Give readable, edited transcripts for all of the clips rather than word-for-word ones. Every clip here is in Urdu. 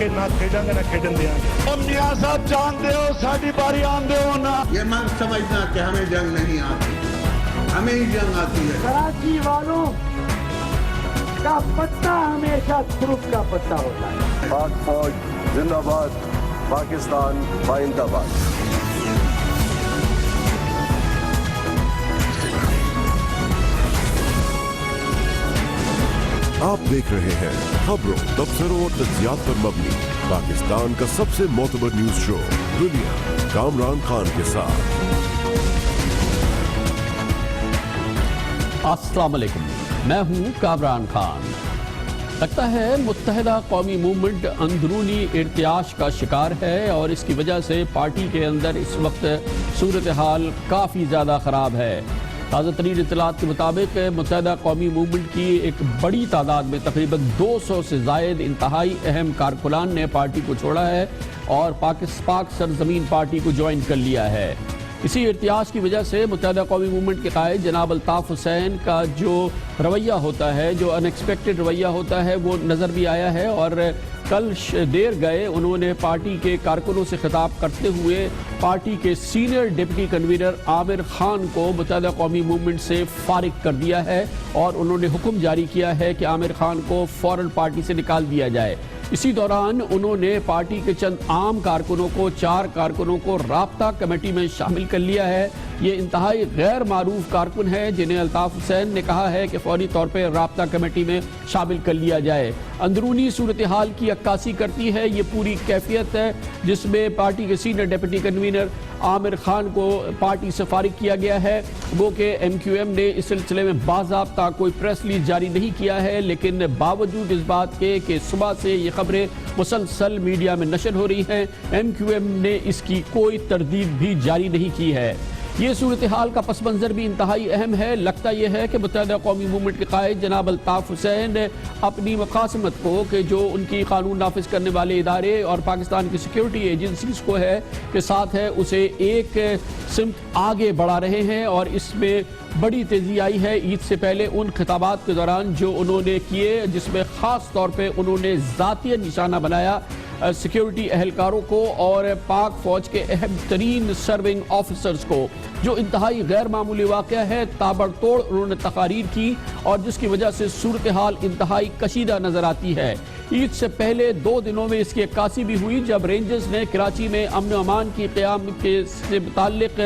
کہ نہ کھیڈاں گے نہ کھیڈن دیاں گے. تم میاں صاحب جانتے ہو ساڈی باری آندے ہو نا. یہ من سمجھنا کہ ہمیں جنگ نہیں آتی, ہمیں ہی جنگ آتی ہے. کراچی والوں کا پتہ ہمیشہ ترک کا پتہ ہوتا ہے. پاک فوج زندہ باد, پاکستان بائندہ باد. آپ دیکھ رہے ہیں خبروں, تبصروں اور تجزیات پر مبنی پاکستان کا سب سے معتبر نیوز شو دنیا, کامران خان کے ساتھ. السلام علیکم, میں ہوں کامران خان. لگتا ہے متحدہ قومی موومنٹ اندرونی ارتعاش کا شکار ہے اور اس کی وجہ سے پارٹی کے اندر اس وقت صورتحال کافی زیادہ خراب ہے. تازہ ترین اطلاعات کے مطابق متحدہ قومی موومنٹ کی ایک بڑی تعداد میں تقریباً 200 سے زائد انتہائی اہم کارکنان نے پارٹی کو چھوڑا ہے اور پاک سرزمین پارٹی کو جوائن کر لیا ہے. اسی ارتعاش کی وجہ سے متحدہ قومی موومنٹ کے قائد جناب الطاف حسین کا جو رویہ ہوتا ہے, جو ان ایکسپیکٹڈ رویہ ہوتا ہے, وہ نظر بھی آیا ہے. اور کل دیر گئے انہوں نے پارٹی کے کارکنوں سے خطاب کرتے ہوئے پارٹی کے senior deputy convener Aamir Khan کو متحدہ قومی موومنٹ سے فارغ کر دیا ہے اور انہوں نے حکم جاری کیا ہے کہ عامر خان کو فوراً پارٹی سے نکال دیا جائے. اسی دوران انہوں نے پارٹی کے چند عام کارکنوں کو 4 کارکنوں کو رابطہ کمیٹی میں شامل کر لیا ہے. یہ انتہائی غیر معروف کارکن ہیں جنہیں الطاف حسین نے کہا ہے کہ فوری طور پہ رابطہ کمیٹی میں شامل کر لیا جائے. اندرونی صورتحال کی عکاسی کرتی ہے یہ پوری کیفیت ہے جس میں پارٹی کے senior deputy convener Aamir Khan کو پارٹی سے فارغ کیا گیا ہے. وہ کہ ایم کیو ایم نے اس سلسلے میں باضابطہ کوئی پریس ریلیز جاری نہیں کیا ہے, لیکن باوجود اس بات کے کہ صبح سے یہ خبریں مسلسل میڈیا میں نشر ہو رہی ہیں, ایم کیو ایم نے اس کی کوئی تردید بھی جاری نہیں کی ہے. یہ صورتحال کا پس منظر بھی انتہائی اہم ہے. لگتا یہ ہے کہ متحدہ قومی موومنٹ کے قائد جناب الطاف حسین اپنی مقاصمت کو کہ جو ان کی قانون نافذ کرنے والے ادارے اور پاکستان کی سیکیورٹی ایجنسیز کو ہے کے ساتھ ہے, اسے ایک سمت آگے بڑھا رہے ہیں. اور اس میں بڑی تیزی آئی ہے عید سے پہلے ان خطابات کے دوران جو انہوں نے کیے, جس میں خاص طور پہ انہوں نے ذاتی نشانہ بنایا سیکیورٹی اہلکاروں کو اور پاک فوج کے اہم ترین سرونگ آفیسرز کو, جو انتہائی غیر معمولی واقعہ ہے. تابڑتوڑ انہوں نے تقاریر کی اور جس کی وجہ سے صورتحال انتہائی کشیدہ نظر آتی ہے. عید سے پہلے 2 دنوں میں اس کی عکاسی بھی ہوئی جب رینجرز نے کراچی میں امن و امان کی قیام سے متعلق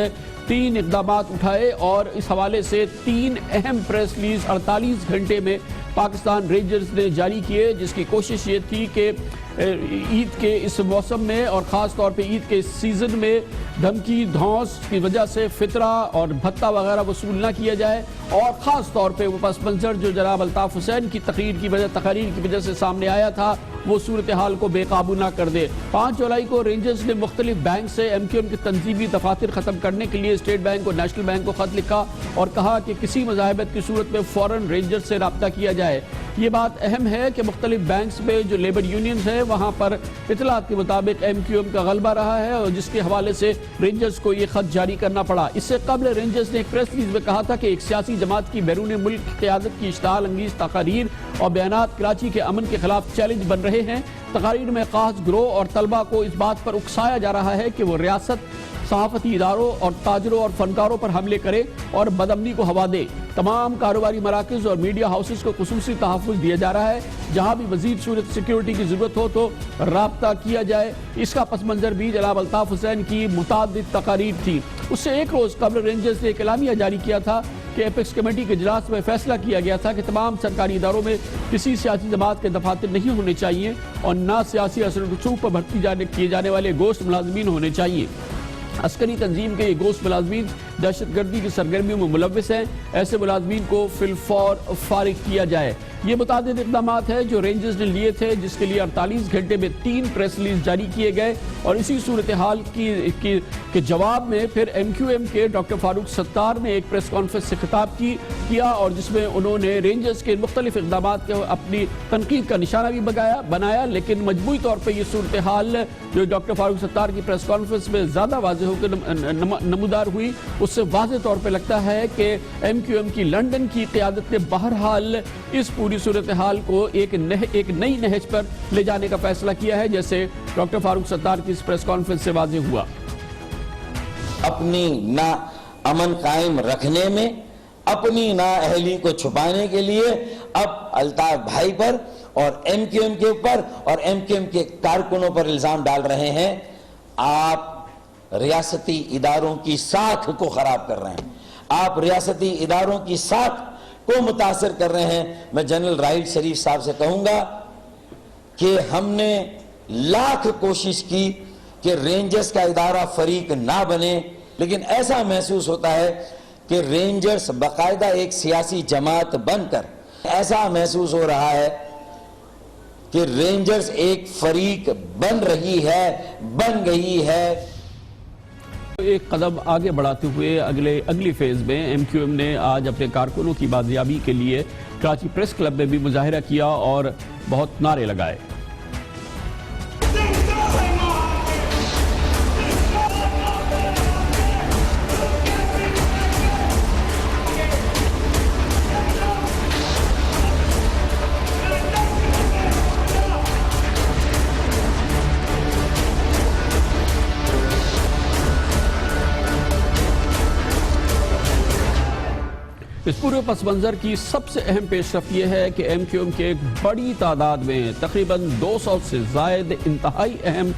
3 اقدامات اٹھائے اور اس حوالے سے 3 اہم پریس ریلیز 48 گھنٹے میں پاکستان رینجرز نے جاری کیے, جس کی کوشش یہ تھی کہ عید کے اس موسم میں اور خاص طور پہ عید کے سیزن میں دھمکی دھونس کی وجہ سے فطرہ اور بھتہ وغیرہ وصول نہ کیا جائے, اور خاص طور پہ وہ پس منظر جو جناب الطاف حسین کی تقاریر کی وجہ سے سامنے آیا تھا وہ صورتحال کو بے قابو نہ کر دے. 5 جولائی کو رینجرز نے مختلف بینک سے ایم کیو ایم کے تنظیمی دفاتر ختم کرنے کے لیے اسٹیٹ بینک اور نیشنل بینک کو خط لکھا اور کہا کہ کسی مزاحمت کی صورت میں فوراً رینجرز سے رابطہ کیا جائے. یہ بات اہم ہے کہ مختلف بینکس میں جو لیبر یونینز ہیں وہاں پر اطلاعات کے مطابق ایم کیو ایم کا غلبہ رہا ہے اور جس کے حوالے سے رینجرز کو یہ خط جاری کرنا پڑا. اس سے قبل رینجرز نے ایک پریس ریلیز میں کہا تھا کہ ایک سیاسی جماعت کی بیرون ملک قیادت کی اشتعال انگیز تقاریر اور بیانات کراچی کے امن کے خلاف چیلنج بن رہے ہیں. تقاریر میں خاص گروہ اور طلبہ کو اس بات پر اکسایا جا رہا ہے کہ وہ ریاست, صحافتی اداروں اور تاجروں اور فنکاروں پر حملے کرے اور بدامنی کو ہوا دے. تمام کاروباری مراکز اور میڈیا ہاؤسز کو خصوصی تحفظ دیا جا رہا ہے. جہاں بھی مزید صورت سیکیورٹی کی ضرورت ہو تو رابطہ کیا جائے. اس کا پس منظر بھی جناب الطاف حسین کی متعدد تقاریر تھی. اس سے 1 روز قبل رینجرز نے ایک اعلامیہ جاری کیا تھا کہ ایپیکس کمیٹی کے اجلاس میں فیصلہ کیا گیا تھا کہ تمام سرکاری اداروں میں کسی سیاسی جماعت کے دفاتر نہیں ہونے چاہیے اور نہ سیاسی اثر و رسوخ پر بھرتی کیے جانے والے گوشت ملازمین ہونے چاہیے. عسکری تنظیم کے یہ گوشت ملازمین دہشت گردی کی سرگرمیوں میں ملوث ہیں. ایسے ملازمین کو فی الفور فارغ کیا جائے. یہ متعدد اقدامات ہیں جو رینجرز نے لیے تھے, جس کے لیے 48 گھنٹے میں 3 پریس ریلیز جاری کیے گئے. اور اسی صورتحال کے جواب میں پھر ایم کیو ایم کے ڈاکٹر فاروق ستار نے ایک پریس کانفرنس سے خطاب کیا اور جس میں انہوں نے رینجرز کے مختلف اقدامات کے اپنی تنقید کا نشانہ بھی بنایا. لیکن مجموعی طور پہ یہ صورتحال جو ڈاکٹر فاروق ستار کی پریس کانفرنس میں زیادہ واضح ہو کر نمودار ہوئی, اس سے واضح طور پہ لگتا ہے کہ ایم کیو ایم کی لندن کی قیادت نے بہرحال اس پوری پوری صورتحال کو ایک نئی نہج پر لے جانے کا فیصلہ کیا ہے، جیسے ڈاکٹر فاروق ستار کی اس پریس کانفرنس سے واضح ہوا۔ اپنی نا امن قائم رکھنے میں، اپنی نا اہلی کو چھپانے کے لیے اب الطاف بھائی پر اور ایم کیو ایم کے اوپر اور ایم کیو ایم کے کارکنوں پر الزام ڈال رہے ہیں۔ آپ ریاستی اداروں کی ساکھ کو خراب کر رہے ہیں، آپ ریاستی اداروں کی ساکھ کو متاثر کر رہے ہیں۔ میں جنرل راحیل شریف صاحب سے کہوں گا کہ ہم نے لاکھ کوشش کی کہ رینجرز کا ادارہ فریق نہ بنے، لیکن ایسا محسوس ہوتا ہے کہ رینجرز باقاعدہ ایک سیاسی جماعت بن کر ایسا محسوس ہو رہا ہے کہ رینجرز ایک فریق بن رہی ہے، بن گئی ہے۔ ایک قدم آگے بڑھاتے ہوئے اگلی فیز میں ایم کیو ایم نے آج اپنے کارکنوں کی بازیابی کے لیے کراچی پریس کلب میں بھی مظاہرہ کیا اور بہت نعرے لگائے۔ اس پورے پس منظر کی سب سے اہم پیش رفت یہ ہے کہ ایم کیو ایم کے ایک بڑی تعداد میں تقریباً 200 سے زائد انتہائی اہم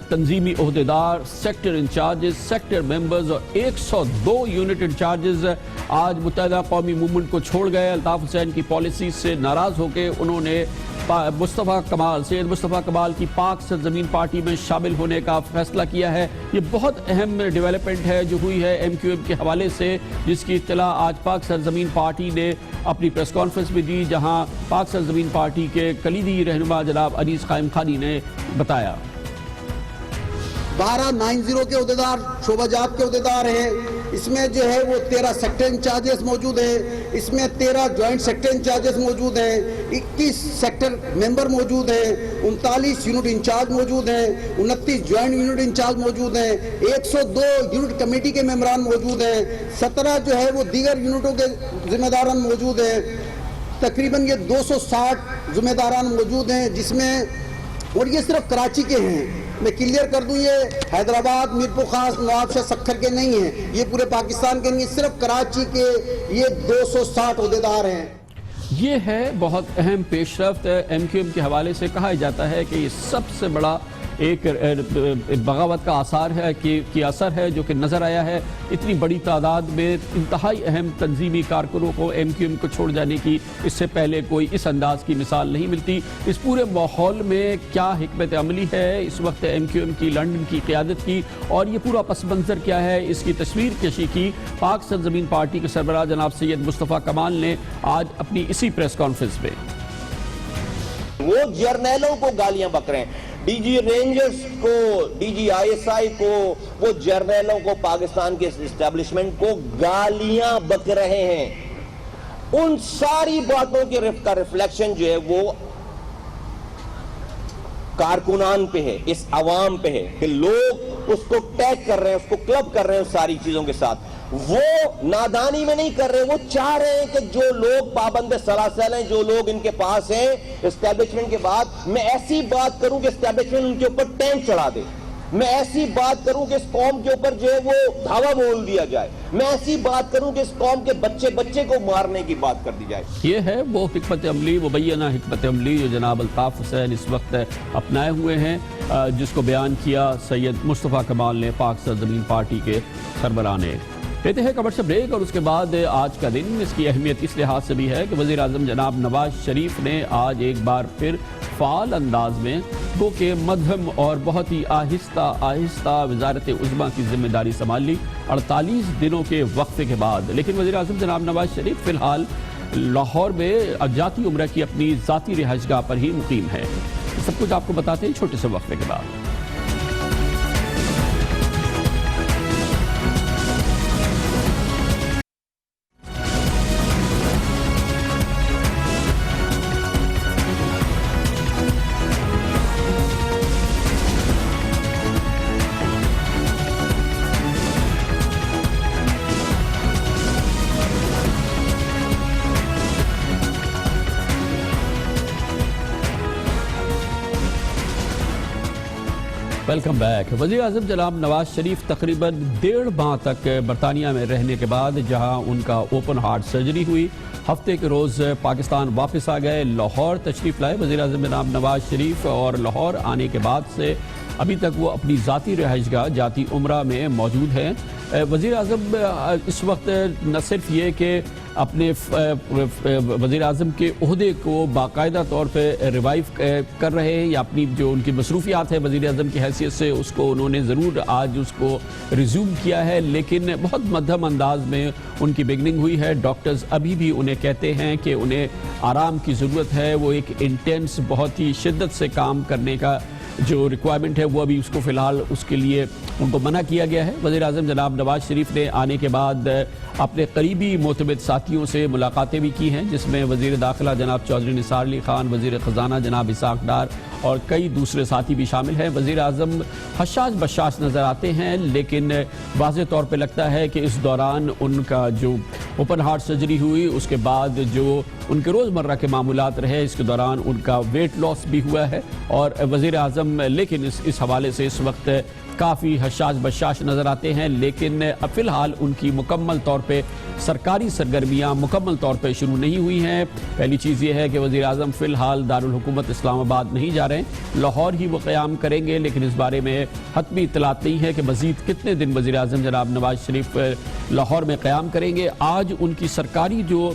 تنظیمی عہدیدار، سیکٹر انچارجز، سیکٹر ممبرز اور 102 یونٹ انچارجز آج متحدہ قومی موومنٹ کو چھوڑ گئے۔ الطاف حسین کی پالیسی سے ناراض ہو کے انہوں نے سید مصطفیٰ کمال کی پاک سرزمین پارٹی میں شامل ہونے کا فیصلہ کیا ہے۔ یہ بہت اہم ڈیولپمنٹ ہے جو ہوئی ہے ایم کیو ایم کے حوالے سے، جس کی اطلاع آج پاک سرزمین پارٹی نے اپنی پریس کانفرنس میں دی، جہاں پاک سرزمین پارٹی کے کلیدی رہنما جناب انیس قائم خانی نے بتایا۔ 12 90 کے عہدیدار شعبہ جات کے عہدیدار ہیں، اس میں جو ہے وہ 13 سیکٹر انچارجز موجود ہیں، اس میں 13 جوائنٹ سیکٹر انچارجز موجود ہیں، 21 سیکٹر ممبر موجود ہیں، 39 یونٹ انچارج موجود ہیں، 29 جوائنٹ یونٹ انچارج موجود ہیں، 102 یونٹ کمیٹی کے ممبران موجود ہیں، 17 جو ہے وہ دیگر یونٹوں کے ذمہ داران موجود ہیں، تقریباً یہ 260 ذمہ داران موجود ہیں، جس میں، اور یہ صرف کراچی کے ہیں، میں کلیئر کر دوں یہ حیدرآباد، میرپور خاص، نواب شاہ سکھر کے نہیں ہیں، یہ پورے پاکستان کے نہیں، صرف کراچی کے یہ 260 عہدیدار ہیں۔ یہ ہے بہت اہم پیش رفت ایم کیو ایم کے حوالے سے۔ کہا جاتا ہے کہ یہ سب سے بڑا ایک بغاوت کا اثر ہے جو کہ نظر آیا ہے۔ اتنی بڑی تعداد میں انتہائی اہم تنظیمی کارکنوں کو ایم کیو ایم کو چھوڑ جانے کی اس سے پہلے کوئی اس انداز کی مثال نہیں ملتی۔ اس پورے ماحول میں کیا حکمت عملی ہے اس وقت ایم کیو ایم کی، لنڈن کی قیادت کی، اور یہ پورا پس منظر کیا ہے، اس کی تصویر کشی کی پاک سرزمین پارٹی کے سربراہ جناب سید مصطفیٰ کمال نے آج اپنی اسی پریس کانفرنس میں۔ وہ جرنیلوں کو گالیاں بک رہے ہیں، ڈی جی رینجرز کو، D G I S I کو، وہ جرنیلوں کو، پاکستان کے اسٹیبلشمنٹ کو گالیاں بک رہے ہیں۔ ان ساری باتوں کا ریفلیکشن جو ہے وہ کارکنان پہ ہے، اس عوام پہ ہے کہ لوگ اس کو ٹیگ کر رہے ہیں، اس کو کلب کر رہے ہیں ساری چیزوں کے ساتھ۔ وہ نادانی میں نہیں کر رہے، وہ چاہ رہے ہیں کہ جو لوگ پابند سلاسل ہیں، جو لوگ ان کے پاس ہیں اسٹیبلشمنٹ کے بعد، میں ایسی بات کروں کہ اسٹیبلشمنٹ ان کے اوپر ٹینک چڑھا دے، میں ایسی بات کروں کہ اس قوم کے اوپر جو ہے وہ دھاوا بول دیا جائے، میں ایسی بات کروں کہ اس قوم کے بچے کو مارنے کی بات کر دی جائے۔ یہ ہے وہ حکمت عملی، وہ مبینہ حکمت عملی جو جناب الطاف حسین اس وقت اپنائے ہوئے ہیں، جس کو بیان کیا سید مصطفیٰ کمال نے، پاک سرزمین پارٹی کے سربراہ نے۔ لیتے ہیں کمرشل بریک، اور اس کے بعد آج کا دن اس کی اہمیت اس لحاظ سے بھی ہے کہ وزیر اعظم جناب نواز شریف نے آج ایک بار پھر فعال انداز میں گو کہ مدھم اور بہت ہی آہستہ آہستہ وزارت عظمیٰ کی ذمہ داری سنبھال لی 48 دنوں کے وقفے کے بعد۔ لیکن وزیر اعظم جناب نواز شریف فی الحال لاہور میں جاتی عمرہ کی اپنی ذاتی رہائش گاہ پر ہی مقیم ہے۔ سب کچھ آپ کو بتاتے ہیں چھوٹے سے وقفے کے بعد۔ Welcome back. وزیر اعظم جناب نواز شریف تقریباً 1.5 ماہ تک برطانیہ میں رہنے کے بعد جہاں ان کا اوپن ہارٹ سرجری ہوئی، ہفتے کے روز پاکستان واپس آ گئے، لاہور تشریف لائے وزیر اعظم جناب نواز شریف، اور لاہور آنے کے بعد سے ابھی تک وہ اپنی ذاتی رہائش گاہ جاتی عمرہ میں موجود ہیں۔ وزیر اعظم اس وقت نہ صرف یہ کہ اپنے وزیر اعظم کے عہدے کو باقاعدہ طور پہ ریوائیو کر رہے ہیں، یا اپنی جو ان کی مصروفیات ہے وزیر اعظم کی حیثیت سے اس کو انہوں نے ضرور آج اس کو ریزیوم کیا ہے، لیکن بہت مدھم انداز میں ان کی بگننگ ہوئی ہے۔ ڈاکٹرز ابھی بھی انہیں کہتے ہیں کہ انہیں آرام کی ضرورت ہے، وہ ایک انٹینس بہت ہی شدت سے کام کرنے کا جو ریکوائرمنٹ ہے وہ ابھی اس کو فی الحال اس کے لیے ان کو منع کیا گیا ہے۔ وزیر اعظم جناب نواز شریف نے آنے کے بعد اپنے قریبی معتمد ساتھیوں سے ملاقاتیں بھی کی ہیں، جس میں وزیر داخلہ جناب چودھری نثار علی خان، وزیر خزانہ جناب اسحاق ڈار اور کئی دوسرے ساتھی بھی شامل ہیں۔ وزیر اعظم حشاش بشاش نظر آتے ہیں، لیکن واضح طور پہ لگتا ہے کہ اس دوران ان کا جو اوپن ہارٹ سرجری ہوئی اس کے بعد جو ان کے روزمرہ کے معمولات رہے، اس کے دوران ان کا ویٹ لاس بھی ہوا ہے، اور وزیر اعظم لیکن اس حوالے سے اس وقت کافی حشاش بشاش نظر آتے ہیں، لیکن اب فی الحال ان کی مکمل طور پہ سرکاری سرگرمیاں مکمل طور پہ شروع نہیں ہوئی ہیں۔ پہلی چیز یہ ہے کہ وزیر اعظم فی الحال دارالحکومت اسلام آباد نہیں جا رہے ہیں، لاہور ہی وہ قیام کریں گے، لیکن اس بارے میں حتمی اطلاعات نہیں ہے کہ مزید کتنے دن وزیر اعظم جناب نواز شریف لاہور میں قیام کریں گے۔ آج ان کی سرکاری جو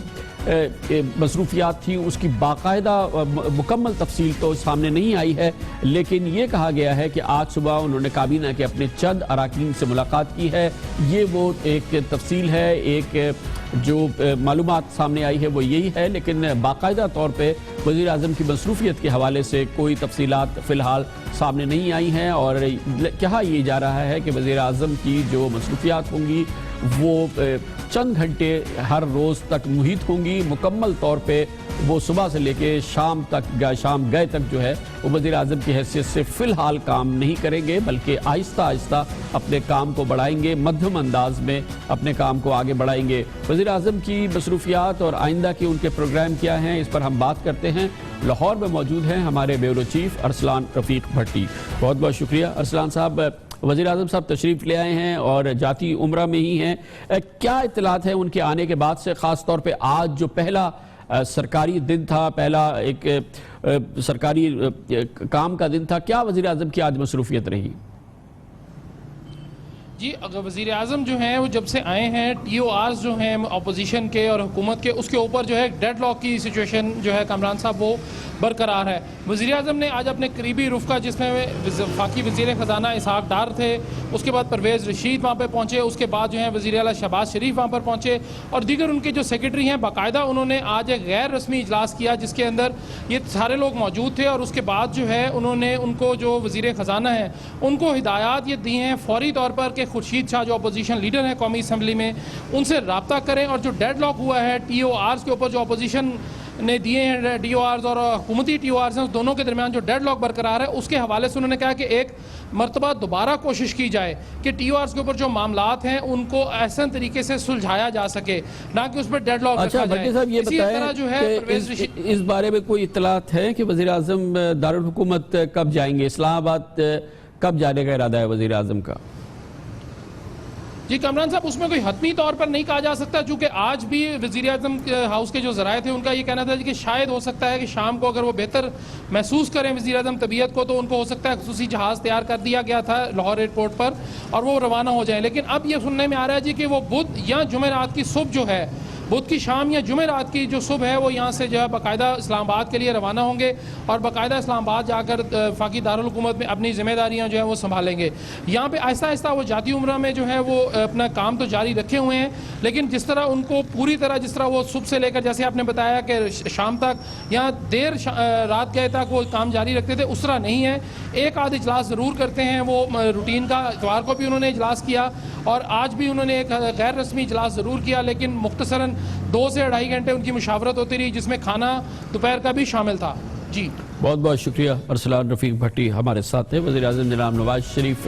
مصروفیات تھی اس کی باقاعدہ مکمل تفصیل تو سامنے نہیں آئی ہے، لیکن یہ کہا گیا ہے کہ آج صبح انہوں نے کابینہ کے اپنے چند اراکین سے ملاقات کی ہے۔ یہ وہ ایک تفصیل ہے، ایک جو معلومات سامنے آئی ہے وہ یہی ہے، لیکن باقاعدہ طور پہ وزیر اعظم کی مصروفیت کے حوالے سے کوئی تفصیلات فی الحال سامنے نہیں آئی ہیں، اور کہا یہ جا رہا ہے کہ وزیر اعظم کی جو مصروفیات ہوں گی وہ چند گھنٹے ہر روز تک محیط ہوں گی، مکمل طور پہ وہ صبح سے لے کے شام گئے تک جو ہے وہ وزیر اعظم کی حیثیت سے فی الحال کام نہیں کریں گے، بلکہ آہستہ آہستہ اپنے کام کو بڑھائیں گے، مدھم انداز میں اپنے کام کو آگے بڑھائیں گے۔ وزیر اعظم کی مصروفیات اور آئندہ کے ان کے پروگرام کیا ہیں، اس پر ہم بات کرتے ہیں۔ لاہور میں موجود ہیں ہمارے بیورو چیف ارسلان رفیق بھٹی۔ بہت بہت شکریہ ارسلان صاحب۔ وزیر اعظم صاحب تشریف لے آئے ہیں اور جاتی عمرہ میں ہی ہیں، کیا اطلاعات ہیں ان کے آنے کے بعد سے، خاص طور پہ آج جو پہلا سرکاری دن تھا، پہلا ایک سرکاری کام کا دن تھا، کیا وزیر اعظم کی آج مصروفیت رہی؟ جی وزیر اعظم جو ہیں وہ جب سے آئے ہیں ٹی او آرز جو ہیں اپوزیشن کے اور حکومت کے، اس کے اوپر جو ہے ڈیڈ لاک کی سچویشن جو ہے کامران صاحب وہ برقرار ہے۔ وزیر اعظم نے آج اپنے قریبی رفقا جس میں وفاقی وزیر خزانہ اسحاق ڈار تھے، اس کے بعد پرویز رشید وہاں پہ پہنچے، اس کے بعد جو ہے وزیر اعلیٰ شہباز شریف وہاں پر پہنچے، اور دیگر ان کے جو سیکرٹری ہیں باقاعدہ انہوں نے آج ایک غیر رسمی اجلاس کیا جس کے اندر یہ سارے لوگ موجود تھے، اور اس کے بعد جو ہے انہوں نے ان کو جو وزیر خزانہ ہیں ان کو ہدایات یہ دی ہیں فوری طور پر کہ خورشید شاہ جو اپوزیشن لیڈر ہیں قومی اسمبلی میں ان سے رابطہ کریں، اور جو ڈیڈ لاک ہوا ہے ٹی او آرز کے اوپر جو اپوزیشن نے دیے ہیں ٹی او آرز اور حکومتی ٹی او آرز ہیں، اس دونوں کے درمیان جو ڈیڈ لاک برقرار ہے اس کے حوالے سے انہوں نے کہا کہ ایک مرتبہ دوبارہ کوشش کی جائے کہ ٹی او آرز کے اوپر جو معاملات ہیں ان کو احسن طریقے سے سلجھایا جا سکے، نہ کہ اس پر ڈیڈ لاک رکھا جائے۔ بھٹی صاحب یہ بتائیں اس بارے میں کوئی اطلاعات ہے کہ وزیر اعظم دارالحکومت کب جائیں گے، اسلام آباد کب جانے کا ارادہ ہے وزیر اعظم کا؟ جی کامران صاحب اس میں کوئی حتمی طور پر نہیں کہا جا سکتا، چونکہ آج بھی وزیر اعظم ہاؤس کے جو ذرائع تھے ان کا یہ کہنا تھا کہ شاید ہو سکتا ہے کہ شام کو اگر وہ بہتر محسوس کریں وزیر اعظم طبیعت کو تو ان کو ہو سکتا ہے خصوصی جہاز تیار کر دیا گیا تھا لاہور ایئرپورٹ پر اور وہ روانہ ہو جائیں، لیکن اب یہ سننے میں آ رہا ہے جی کہ وہ بدھ یا جمعرات کی صبح جو ہے، بدھ کی شام یا جمعرات کی جو صبح ہے وہ یہاں سے جو ہے باقاعدہ اسلام آباد کے لیے روانہ ہوں گے اور باقاعدہ اسلام آباد جا کر وفاقی دارالحکومت میں اپنی ذمہ داریاں جو ہیں وہ سنبھالیں گے۔ یہاں پہ آہستہ آہستہ وہ جاتی عمرہ میں جو ہے وہ اپنا کام تو جاری رکھے ہوئے ہیں، لیکن جس طرح ان کو پوری طرح جس طرح وہ صبح سے لے کر جیسے آپ نے بتایا کہ شام تک یا دیر رات گئے تک وہ کام جاری رکھتے تھے اس طرح نہیں ہے، ایک آدھ اجلاس ضرور کرتے ہیں وہ روٹین کا، اتوار کو بھی انہوں نے اجلاس کیا اور آج بھی انہوں نے ایک غیر رسمی اجلاس ضرور کیا، لیکن مختصراً 2 سے 2.5 گھنٹے ان کی مشاورت ہوتی رہی جس میں کھانا دوپہر کا بھی شامل تھا۔ جی بہت بہت شکریہ ارسلان رفیق بھٹی ہمارے ساتھ ہیں۔ وزیر اعظم جناب نواز شریف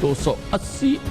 280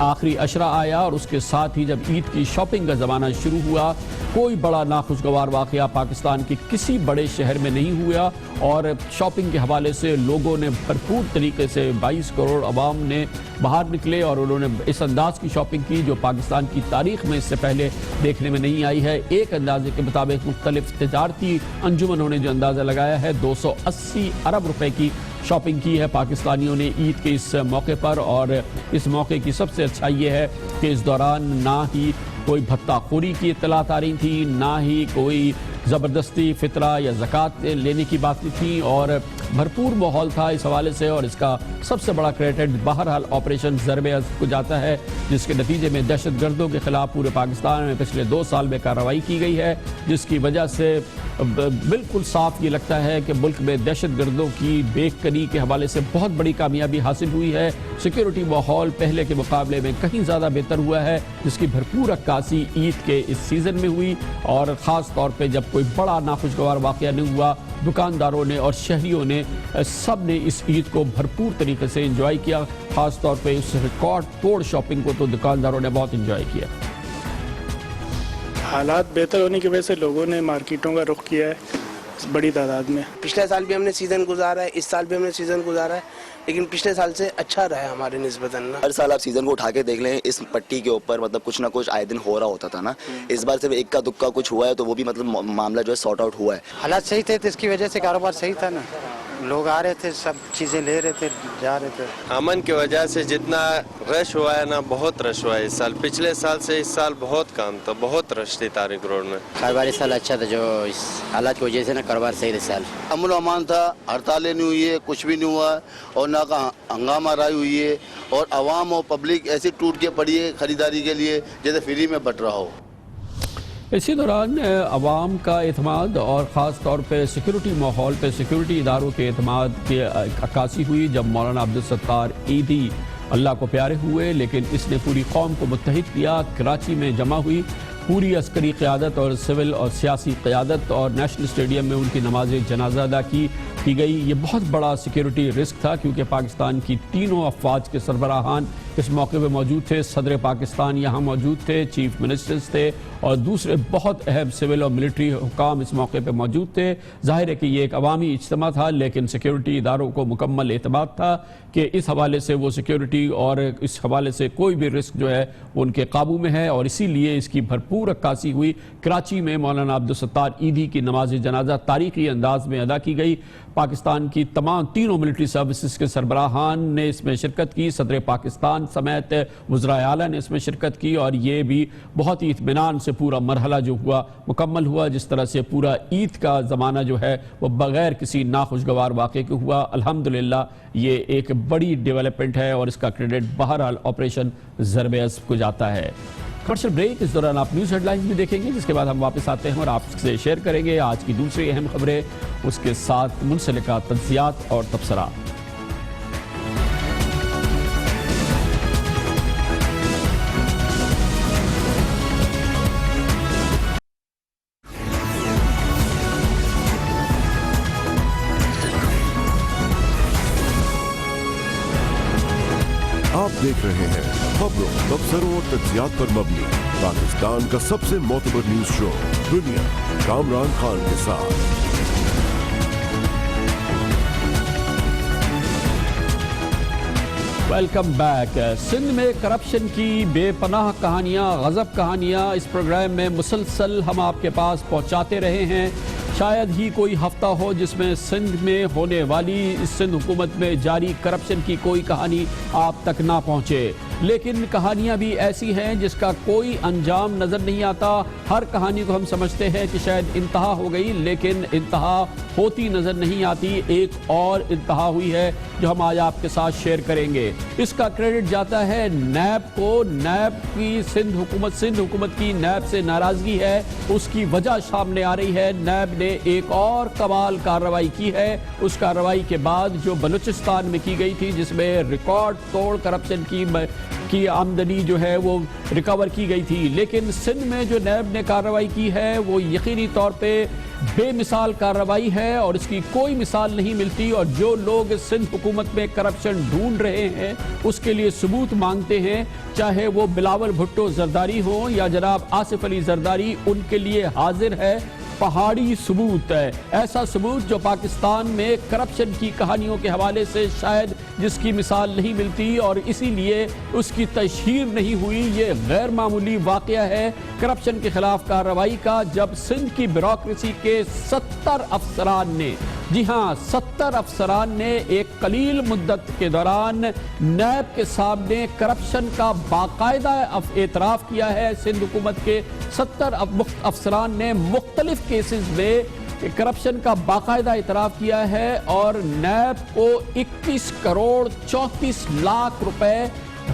آخری اشرہ آیا اور اس کے ساتھ ہی جب عید کی شاپنگ کا زمانہ شروع ہوا، کوئی بڑا ناخوشگوار واقعہ پاکستان کے کسی بڑے شہر میں نہیں ہوا، اور شاپنگ کے حوالے سے لوگوں نے بھرپور طریقے سے 22 کروڑ عوام نے باہر نکلے اور انہوں نے اس انداز کی شاپنگ کی جو پاکستان کی تاریخ میں اس سے پہلے دیکھنے میں نہیں آئی ہے۔ ایک اندازے کے مطابق مختلف تجارتی انجمنوں نے جو اندازہ لگایا ہے 280 ارب روپے کی شاپنگ کی ہے پاکستانیوں نے عید کے اس موقع پر، اور اس موقع کی سب سے اچھا یہ ہے کہ اس دوران نہ ہی کوئی بھتہ خوری کی اطلاعات آ رہی تھی، نہ ہی کوئی زبردستی فطرہ یا زکوٰۃ لینے کی باتیں تھیں، اور بھرپور ماحول تھا اس حوالے سے۔ اور اس کا سب سے بڑا کریڈٹ بہرحال آپریشن ضرب عضب کو جاتا ہے، جس کے نتیجے میں دہشت گردوں کے خلاف پورے پاکستان میں پچھلے 2 سال میں کارروائی کی گئی ہے، جس کی وجہ سے بالکل صاف یہ لگتا ہے کہ ملک میں دہشت گردوں کی بے کنی کے حوالے سے بہت بڑی کامیابی حاصل ہوئی ہے۔ سیکیورٹی ماحول پہلے کے مقابلے میں کہیں زیادہ بہتر ہوا ہے، جس کی بھرپور عکاسی عید کے اس سیزن میں ہوئی، اور خاص طور پہ جب کوئی بڑا ناخوشگوار واقعہ نہیں ہوا، دکانداروں نے اور شہریوں نے سب نے اس عید کو بھرپور طریقے سے انجوائے کیا۔ خاص طور پہ اس ریکارڈ توڑ شاپنگ کو تو دکانداروں نے بہت انجوائے کیا۔ حالات بہتر ہونے کی وجہ سے لوگوں نے مارکیٹوں کا رخ کیا ہے بڑی تعداد میں۔ پچھلے سال بھی ہم نے سیزن گزارا ہے، اس سال بھی ہم نے سیزن گزارا ہے، لیکن پچھلے سال سے اچھا رہا ہے ہمارے نسبتاً۔ ہر سال آپ سیزن کو اٹھا کے دیکھ لیں، اس پٹی کے اوپر مطلب کچھ نہ کچھ آئے دن ہو رہا ہوتا تھا نا، اس بار صرف ایک کا دکا کچھ ہوا ہے تو وہ بھی مطلب معاملہ جو ہے سارٹ آؤٹ ہوا ہے۔ حالات صحیح تھے تو اس کی وجہ سے کاروبار صحیح تھا نا، لوگ آ رہے تھے، سب چیزیں لے رہے تھے، جا رہے تھے۔ امن کی وجہ سے جتنا رش ہوا ہے نا، بہت رش ہوا ہے اس سال، پچھلے سال سے اس سال بہت کام تھا، بہت رش تھی طارق روڈ میں۔ کاروبار اس سال اچھا تھا، جو اس حالات کی وجہ سے نا کاروبار صحیح تھا اس سال۔ امن و امان تھا، ہڑتالیں نہیں ہوئی ہے، کچھ بھی نہیں ہوا ہے، اور نہ کا ہنگامہ رائی ہوئی ہے، اور عوام اور پبلک ایسی ٹوٹ کے پڑی ہے خریداری کے لیے جیسے فری میں بٹ رہا ہو۔ اسی دوران عوام کا اعتماد اور خاص طور پہ سیکیورٹی ماحول پہ سیکیورٹی اداروں کے اعتماد کی عکاسی ہوئی جب مولانا عبدالستار عیدی اللہ کو پیارے ہوئے، لیکن اس نے پوری قوم کو متحد کیا۔ کراچی میں جمع ہوئی پوری عسکری قیادت اور سول اور سیاسی قیادت، اور نیشنل اسٹیڈیم میں ان کی نماز جنازہ ادا کی گئی۔ یہ بہت بڑا سیکیورٹی رسک تھا کیونکہ پاکستان کی تینوں افواج کے سربراہان اس موقع پہ موجود تھے، صدر پاکستان یہاں موجود تھے، چیف منسٹرز تھے، اور دوسرے بہت اہم سول اور ملٹری حکام اس موقع پہ موجود تھے۔ ظاہر ہے کہ یہ ایک عوامی اجتماع تھا، لیکن سیکیورٹی اداروں کو مکمل اعتماد تھا کہ اس حوالے سے وہ سیکیورٹی اور اس حوالے سے کوئی بھی رسک جو ہے وہ ان کے قابو میں ہے، اور اسی لیے اس کی بھرپور عکاسی ہوئی۔ کراچی میں مولانا عبدالستار عیدی کی نماز جنازہ تاریخی انداز میں ادا کی گئی۔ پاکستان کی تمام تینوں ملٹری سروسز کے سربراہان نے اس میں شرکت کی، صدر پاکستان سمیت وزرائے اعلیٰ نے اس میں شرکت کی، اور یہ بھی بہت ہی اطمینان سے پورا مرحلہ جو ہوا مکمل ہوا، جس طرح سے پورا عید کا زمانہ جو ہے وہ بغیر کسی ناخوشگوار واقعے کے ہوا۔ الحمدللہ یہ ایک بڑی ڈیولپمنٹ ہے، اور اس کا کریڈٹ بہرحال آپریشن ضرب عضب کو جاتا ہے۔ کمرشل بریک، اس دوران آپ نیوز ہیڈ لائنز بھی دیکھیں گے، جس کے بعد ہم واپس آتے ہیں اور آپ سے شیئر کریں گے آج کی دوسری اہم خبریں، اس کے ساتھ منسلکہ تجزیات اور تبصرات۔ آپ دیکھ رہے ہیں خبروں، تبصروں اور تجزیات پر مبنی پاکستان کا سب سے معتبر نیوز شو دنیا، کامران خان کے ساتھ۔ Welcome back. سندھ میں کرپشن کی بے پناہ کہانیاں، غضب کہانیاں اس پروگرام میں مسلسل ہم آپ کے پاس پہنچاتے رہے ہیں۔ شاید ہی کوئی ہفتہ ہو جس میں سندھ میں ہونے والی سندھ حکومت میں جاری کرپشن کی کوئی کہانی آپ تک نہ پہنچے، لیکن کہانیاں بھی ایسی ہیں جس کا کوئی انجام نظر نہیں آتا۔ ہر کہانی کو ہم سمجھتے ہیں کہ شاید انتہا ہو گئی، لیکن انتہا ہوتی نظر نہیں آتی۔ ایک اور انتہا ہوئی ہے جو ہم آج آپ کے ساتھ شیئر کریں گے۔ اس کا کریڈٹ جاتا ہے نیب کو۔ نیب کی سندھ حکومت کی نیب سے ناراضگی ہے، اس کی وجہ سامنے آ رہی ہے۔ نیب نے ایک اور کمال کارروائی کی ہے۔ اس کارروائی کے بعد جو بلوچستان میں کی گئی تھی، جس میں ریکارڈ توڑ کرپشن کی کی آمدنی جو ہے وہ ریکور کی گئی تھی، لیکن سندھ میں جو نیب نے کارروائی کی ہے وہ یقینی طور پہ بے مثال کارروائی ہے اور اس کی کوئی مثال نہیں ملتی، اور جو لوگ سندھ حکومت میں کرپشن ڈھونڈ رہے ہیں اس کے لیے ثبوت مانگتے ہیں، چاہے وہ بلاول بھٹو زرداری ہوں یا جناب آصف علی زرداری، ان کے لیے حاضر ہے پہاڑی ثبوت ہے، ایسا ثبوت جو پاکستان میں کرپشن کی کہانیوں کے حوالے سے شاید جس کی مثال نہیں ملتی، اور اسی لیے اس کی تشہیر نہیں ہوئی۔ یہ غیر معمولی واقعہ ہے کرپشن کے خلاف کارروائی کا، جب سندھ کی بیوروکریسی کے 70 افسران نے، جی ہاں 70 افسران نے ایک قلیل مدت کے دوران نیب کے سامنے کرپشن کا باقاعدہ اعتراف کیا ہے۔ سندھ حکومت کے 70 افسران نے مختلف کیسز میں کرپشن کا باقاعدہ اعتراف کیا ہے، اور نیب کو 21 کروڑ 34 لاکھ روپے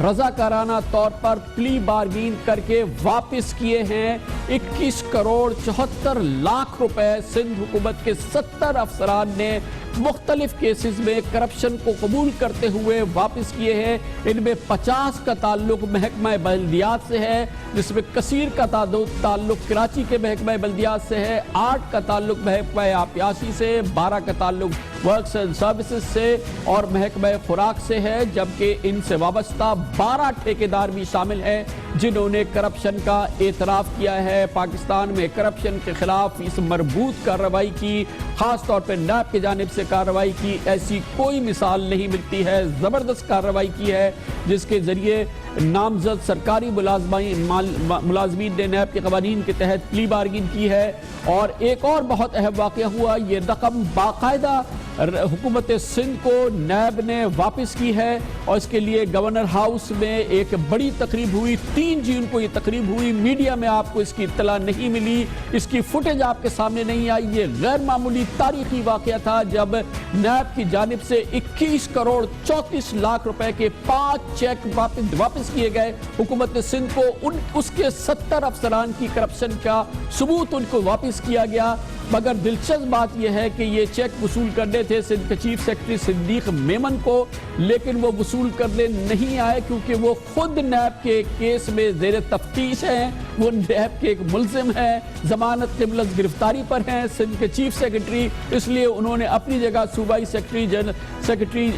رضاکارانہ طور پر پلی بارگین کر کے واپس کیے ہیں۔ 21 کروڑ 74 لاکھ روپے سندھ حکومت کے 70 افسران نے مختلف کیسز میں کرپشن کو قبول کرتے ہوئے واپس کیے ہیں۔ ان میں 50 کا تعلق محکمہ بلدیات سے ہے، جس میں کثیر کا تعلق کراچی کے محکمہ بلدیات سے ہے، 8 کا تعلق محکمہ آبیاشی سے، 12 کا تعلق ورکس اینڈ سروسز سے اور محکمہ خوراک سے ہے، جبکہ ان سے وابستہ 12 ٹھیکیدار بھی شامل ہیں جنہوں نے کرپشن کا اعتراف کیا ہے۔ پاکستان میں کرپشن کے خلاف اس مربوط کارروائی کی، خاص طور پر نیب کی جانب سے کارروائی کی، ایسی کوئی مثال نہیں ملتی ہے۔ زبردست کارروائی کی ہے جس کے ذریعے نامزد سرکاری ملازمین نے نیب کے قوانین کے تحت پلی بارگین کی ہے۔ اور ایک اور بہت اہم واقعہ ہوا، یہ رقم باقاعدہ حکومت سندھ کو نیب نے واپس کی ہے، اور اس کے لیے گورنر ہاؤس میں ایک بڑی تقریب ہوئی، 3 جون کو یہ تقریب ہوئی۔ میڈیا میں آپ کو اس کی اطلاع نہیں ملی، اس کی فوٹیج آپ کے سامنے نہیں آئی۔ یہ غیر معمولی تاریخی واقعہ تھا جب نیب کی جانب سے 21 کروڑ 34 لاکھ روپے کے 5 چیک واپس کیے گئے حکومت سندھ کو۔ اس کے 70 افسران کی کرپشن کا ثبوت ان کو واپس کیا گیا، مگر دلچسپ بات یہ ہے کہ یہ چیک وصول کرنے تھے سندھ کے چیف سیکرٹری صدیق میمن کو، لیکن وہ وصول کرنے نہیں آئے کیونکہ وہ خود نیب کے کیس میں زیر تفتیش ہیں، وہ نیب کے ایک ملزم ہیں، ضمانت قبلت گرفتاری پر ہیں سندھ کے چیف سیکرٹری، اس لیے انہوں نے اپنی جگہ صوبائی سیکرٹری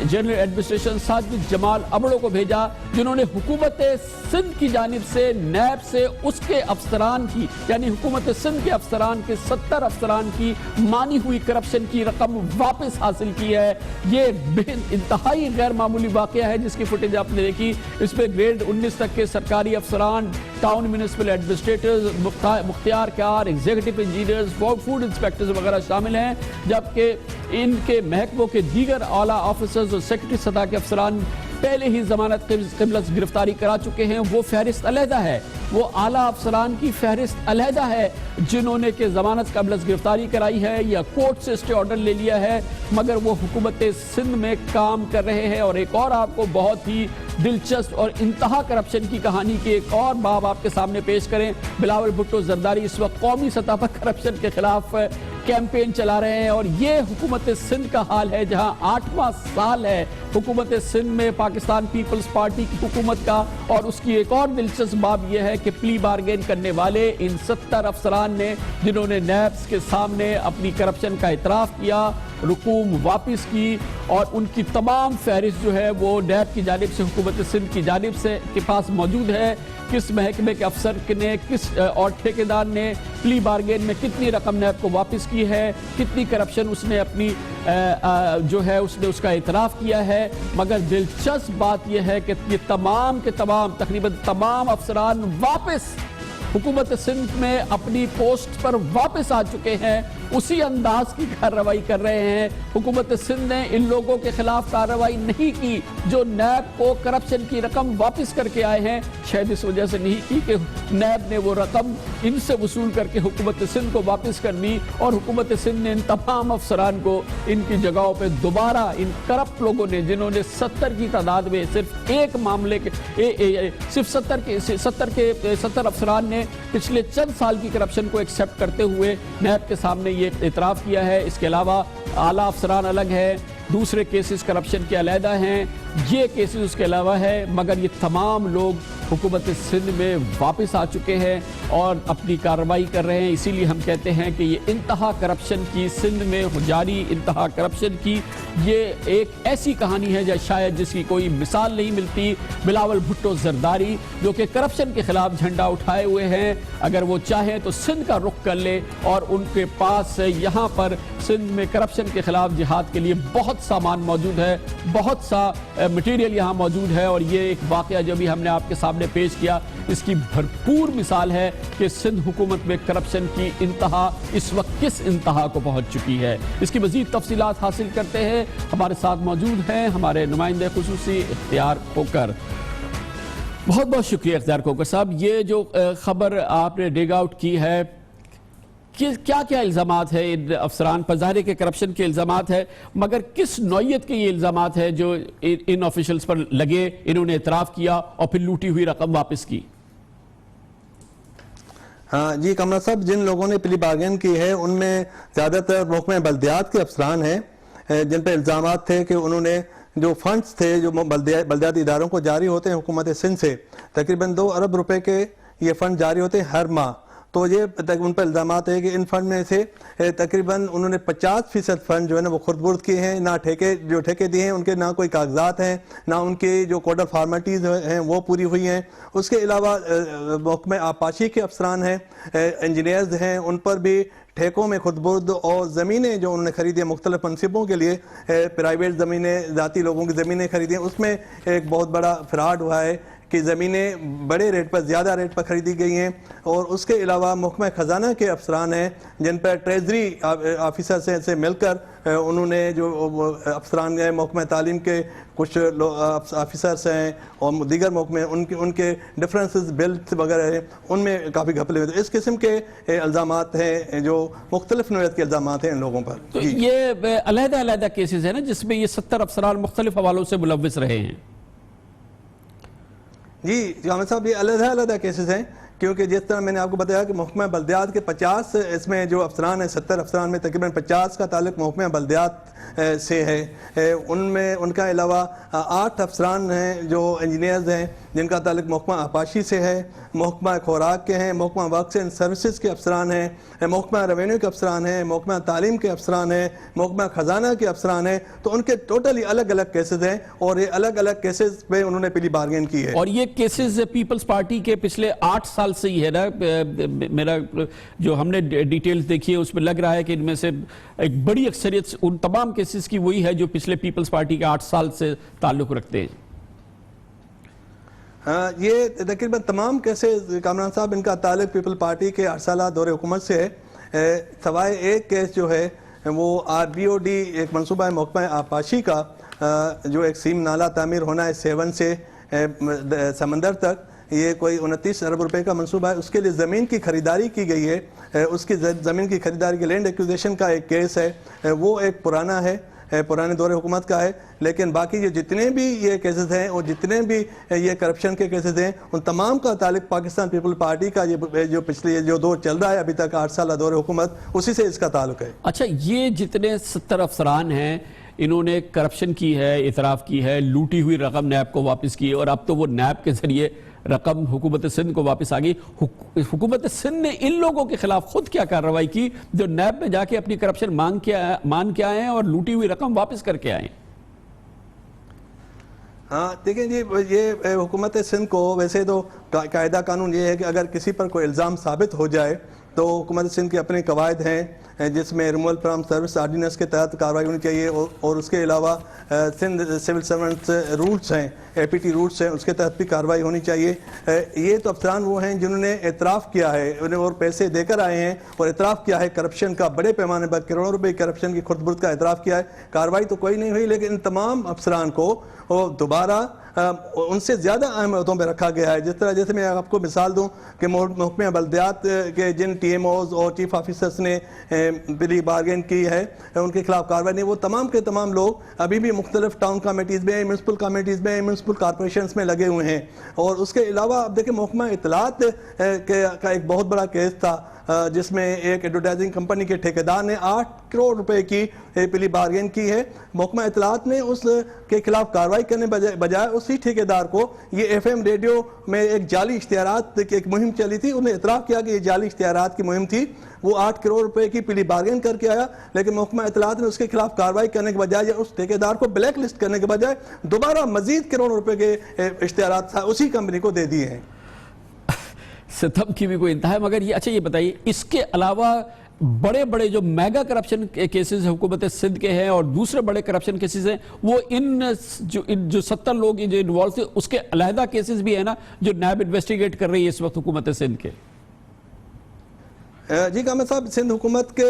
جنرل ایڈمنسٹریشن ساجد جمال ابڑو کو بھیجا، جنہوں نے حکومت سندھ کی جانب سے نیب سے اس کے افسران کی، یعنی حکومت سندھ کے افسران کے 70 افسران کی مانی ہوئی کرپشن کی رقم واپس حاصل کی ہے۔ یہ انتہائی غیر معمولی واقعہ ہے جس کی فوٹیج آپ نے دیکھی۔ اس میں گریڈ 19 تک کے سرکاری افسران، ٹاؤن میونسپل ایڈمنسٹریٹرز، مختار کار، ایگزیکٹو انجینئرز، فوڈ انسپیکٹرز وغیرہ شامل ہیں، جبکہ ان کے محکموں کے دیگر اعلیٰ آفیسرز اور سیکرٹری سطح کے افسران پہلے ہی ضمانت قبلت گرفتاری کرا چکے ہیں۔ وہ فہرست علیحدہ ہے، وہ اعلیٰ افسران کی فہرست علیحدہ ہے جنہوں نے کہ ضمانت قبلت گرفتاری کرائی ہے یا کورٹ سے اسٹے آرڈر لے لیا ہے، مگر وہ حکومت سندھ میں کام کر رہے ہیں۔ اور ایک اور آپ کو بہت ہی دلچسپ اور انتہا کرپشن کی کہانی کے ایک اور باب آپ کے سامنے پیش کریں۔ بلاول بھٹو زرداری اس وقت قومی سطح پر کرپشن کے خلاف کیمپین چلا رہے ہیں، اور یہ حکومت سندھ کا حال ہے جہاں 8واں سال ہے حکومت سندھ میں پاکستان پیپلز پارٹی کی حکومت کا۔ اور اس کی ایک اور دلچسپ باب یہ ہے کہ پلی بارگین کرنے والے ان 70 افسران نے جنہوں نے نیب کے سامنے اپنی کرپشن کا اعتراف کیا، رقوم واپس کی، اور ان کی تمام فہرست جو ہے وہ نیب کی جانب سے حکومت سندھ کی جانب سے کے پاس موجود ہے، کس محکمے کے افسر نے کس اور ٹھیکیدار نے پلی بارگین میں کتنی رقم نیب کو واپس کی ہے، کتنی کرپشن اس نے اپنی جو ہے اس نے اس کا اعتراف کیا ہے۔ مگر دلچسپ بات یہ ہے کہ یہ تمام کے تمام تقریباً تمام افسران واپس حکومت سندھ میں اپنی پوسٹ پر واپس آ چکے ہیں، اسی انداز کی کارروائی کر رہے ہیں۔ حکومت سندھ نے ان لوگوں کے خلاف کارروائی نہیں کی جو نیب کو کرپشن کی رقم واپس کر کے آئے ہیں، شاید اس وجہ سے نہیں کی کہ نیب نے وہ رقم ان سے وصول کر کے حکومت سندھ کو واپس کر دی، اور حکومت سندھ نے ان تمام افسران کو ان کی جگہوں پہ دوبارہ ان کرپٹ لوگوں نے جنہوں نے 70 کی تعداد میں صرف ایک معاملے کے صرف 70 افسران نے پچھلے چند سال کی کرپشن کو ایکسپٹ کرتے ہوئے نیب کے سامنے یہ اعتراف کیا ہے۔ اس کے علاوہ اعلیٰ افسران الگ ہے، دوسرے کیسز کرپشن کے علیحدہ ہیں، یہ کیسز اس کے علاوہ ہے، مگر یہ تمام لوگ حکومت سندھ میں واپس آ چکے ہیں اور اپنی کارروائی کر رہے ہیں۔ اسی لیے ہم کہتے ہیں کہ یہ انتہا کرپشن کی، سندھ میں جاری انتہا کرپشن کی یہ ایک ایسی کہانی ہے جو شاید جس کی کوئی مثال نہیں ملتی۔ بلاول بھٹو زرداری جو کہ کرپشن کے خلاف جھنڈا اٹھائے ہوئے ہیں، اگر وہ چاہیں تو سندھ کا رخ کر لے، اور ان کے پاس یہاں پر سندھ میں کرپشن کے خلاف جہاد کے لیے بہت سامان موجود ہے، بہت سا مٹیریل یہاں موجود ہے، اور یہ ایک واقعہ جو بھی ہم نے آپ کے سامنے پیش کیا اس کی بھرپور مثال ہے کہ سندھ حکومت میں کرپشن کی انتہا اس وقت کس انتہا کو پہنچ چکی ہے۔ اس کی مزید تفصیلات حاصل کرتے ہیں، ہمارے ساتھ موجود ہیں ہمارے نمائندے خصوصی اختیار کوکر۔ بہت بہت شکریہ اختیار کوکر صاحب، یہ جو خبر آپ نے ڈیگ آؤٹ کی ہے، کیا کیا الزامات ہیں ان افسران پر؟ ظاہر ہے کہ کرپشن کے الزامات ہیں، مگر کس نوعیت کے یہ الزامات ہیں جو ان آفیشلز پر لگے، انہوں نے اعتراف کیا اور پھر لوٹی ہوئی رقم واپس کی؟ ہاں جی کمرا صاحب، جن لوگوں نے پلی بارگین کی ہے ان میں زیادہ تر محکمہ بلدیات کے افسران ہیں، جن پہ الزامات تھے کہ انہوں نے جو فنڈز تھے جو بلدیاتی اداروں کو جاری ہوتے ہیں حکومت سندھ سے، تقریباً 2 ارب روپے کے یہ فنڈ جاری ہوتے ہیں ہر ماہ، تو یہ ان پر الزامات ہے کہ ان فنڈ میں سے تقریباً انہوں نے 50% فنڈ جو ہے نا وہ خرد برد کیے ہیں، نہ ٹھیکے دیے ہیں ان کے، نہ کوئی کاغذات ہیں، نہ ان کے جو کوڈ آف فارمیلٹیز ہیں وہ پوری ہوئی ہیں۔ اس کے علاوہ محکمہ آبپاشی کے افسران ہیں، انجینئرز ہیں، ان پر بھی ٹھیکوں میں خود برد اور زمینیں جو انہوں نے خریدی ہیں مختلف منصبوں کے لیے، پرائیویٹ زمینیں، ذاتی لوگوں کی زمینیں خریدی ہیں، اس میں ایک بہت بڑا فراڈ ہوا ہے کہ زمینیں بڑے ریٹ پر، زیادہ ریٹ پر خریدی گئی ہیں۔ اور اس کے علاوہ محکمہ خزانہ کے افسران ہیں جن پر ٹریزری آفیسر سے مل کر انہوں نے جو افسران ہیں، محکمہ تعلیم کے کچھ آفیسرس ہیں اور دیگر محکمے، ان کے ڈفرینسز بلز وغیرہ ہیں، ان میں کافی گھپلے ہوئے تھے۔ اس قسم کے الزامات ہیں جو مختلف نوعیت کے الزامات ہیں ان لوگوں پر۔ تو یہ علیحدہ کیسز ہیں نا جس میں یہ 70 افسران مختلف حوالوں سے ملوث رہے ہیں؟ جی جامع صاحب، یہ علیحدہ کیسز ہیں، کیونکہ جس طرح میں نے آپ کو بتایا کہ محکمہ بلدیات کے 50 اس میں جو افسران ہیں، 70 افسران میں تقریباً 50 کا تعلق محکمہ بلدیات سے ہے، ان میں ان کا علاوہ 8 افسران ہیں جو انجینئرز ہیں جن کا تعلق محکمہ آبپاشی سے ہے، محکمہ خوراک کے ہیں، محکمہ ورکس اینڈ سروسز کے افسران ہیں، محکمہ ریونیو کے افسران ہیں، محکمہ تعلیم کے افسران ہیں، محکمہ خزانہ کے افسران ہیں، تو ان کے ٹوٹلی الگ الگ کیسز ہیں اور یہ الگ الگ کیسز پہ انہوں نے پلی بارگین کی ہے۔ اور یہ کیسز پیپلز پارٹی کے پچھلے 8 سال سے ہی ہے نا، میرا جو ہم نے ڈیٹیلز دیکھی ہے اس میں لگ رہا ہے کہ ان میں سے ایک بڑی اکثریت ان تمام کیسز کی وہی ہے جو پچھلے پیپلز پارٹی کے 8 سال سے تعلق رکھتے ہیں۔ یہ تقریباً تمام کیسز کامران صاحب ان کا تعلق پیپل پارٹی کے 8 سالہ دور حکومت سے ہے، سوائے ایک کیس جو ہے وہ RBOD ایک منصوبہ ہے محکمہ آبپاشی کا، جو ایک سیم نالہ تعمیر ہونا ہے سیون سے سمندر تک، یہ کوئی 29 ارب روپے کا منصوبہ ہے، اس کے لیے زمین کی خریداری کی گئی ہے، اس کی زمین کی خریداری کے لینڈ ایکوزیشن کا ایک کیس ہے، وہ ایک پرانا ہے، پرانے دور حکومت کا ہے، لیکن باقی یہ جتنے بھی یہ کیسز ہیں اور جتنے بھی یہ کرپشن کے کیسز ہیں ان تمام کا تعلق پاکستان پیپل پارٹی کا جو پچھلے جو دور چل رہا ہے ابھی تک 8 سالہ دور حکومت، اسی سے اس کا تعلق ہے۔ اچھا، یہ جتنے 70 افسران ہیں انہوں نے کرپشن کی ہے، اعتراف کی ہے، لوٹی ہوئی رقم نیب کو واپس کی، اور اب تو وہ نیب کے ذریعے رقم حکومت سندھ کو واپس آ گئی۔ حکومت سندھ نے ان لوگوں کے خلاف خود کیا کارروائی کی جو نیب میں جا کے اپنی کرپشن مان کے آئے ہیں اور لوٹی ہوئی رقم واپس کر کے آئے ہیں؟ ہاں دیکھیں جی، یہ حکومت سندھ کو ویسے تو قاعدہ قانون یہ ہے کہ اگر کسی پر کوئی الزام ثابت ہو جائے تو حکومت سندھ کے اپنے قواعد ہیں جس میں ریموول فرام سروس آرڈیننس کے تحت کارروائی ہونی چاہیے، اور اس کے علاوہ سندھ سول سرونٹس رولز ہیں، APT رولز ہیں، اس کے تحت بھی کارروائی ہونی چاہیے۔ یہ تو افسران وہ ہیں جنہوں نے اعتراف کیا ہے، انہیں اور پیسے دے کر آئے ہیں اور اعتراف کیا ہے کرپشن کا، بڑے پیمانے پر کروڑوں روپے کرپشن کی خرد برد کا اعتراف کیا ہے۔ کارروائی تو کوئی نہیں ہوئی، لیکن ان تمام افسران کو دوبارہ ان سے زیادہ اہم عہدوں پہ رکھا گیا ہے۔ جیسے میں آپ کو مثال دوں کہ محکمہ بلدیات کے جن TMOs اور چیف آفیسرز نے پلی بارگین کی ہے، ان کے خلاف کارروائی نہیں، وہ تمام کے تمام لوگ ابھی بھی مختلف ٹاؤن کمیٹیز میں، میونسپل کمیٹیز میں، میونسپل کارپوریشنز میں لگے ہوئے ہیں۔ اور اس کے علاوہ اب دیکھیں محکمہ اطلاعات کا ایک بہت بڑا کیس تھا جس میں ایک ایڈورٹائزنگ کمپنی کے ٹھیکیدار نے 8 کروڑ روپے کی پلی بارگین کی ہے. محکمہ اطلاعات نے اس کے خلاف کارروائی کرنے بجائے اسی ٹھیکیدار کو یہ ایف ایم ریڈیو میں ایک جعلی اشتہارات کی ایک مہم چلی تھی, انہیں اعتراف کیا کہ یہ جعلی اشتہارات کی مہم تھی, وہ 8 کروڑ روپے کی پلی بارگین کر کے آیا, لیکن محکمہ اطلاعات نے اس کے خلاف کارروائی کرنے کے بجائے یا اس ٹھیکیدار کو بلیک لسٹ کرنے کے بجائے دوبارہ مزید کروڑ روپے کے اشتہارات اسی کمپنی کو دے دیے ہیں. ستم کی بھی کوئی انتہا ہے. مگر یہ اچھا یہ بتائیے, اس کے علاوہ بڑے بڑے جو میگا کرپشن کیسز حکومت سندھ کے ہیں اور دوسرے بڑے کرپشن کیسز ہیں, وہ ان جو 70 لوگ جو انوالو تھے اس کے علیحدہ کیسز بھی ہیں نا جو نیب انویسٹیگیٹ کر رہی ہے اس وقت حکومت سندھ کے؟ جی کامل صاحب, سندھ حکومت کے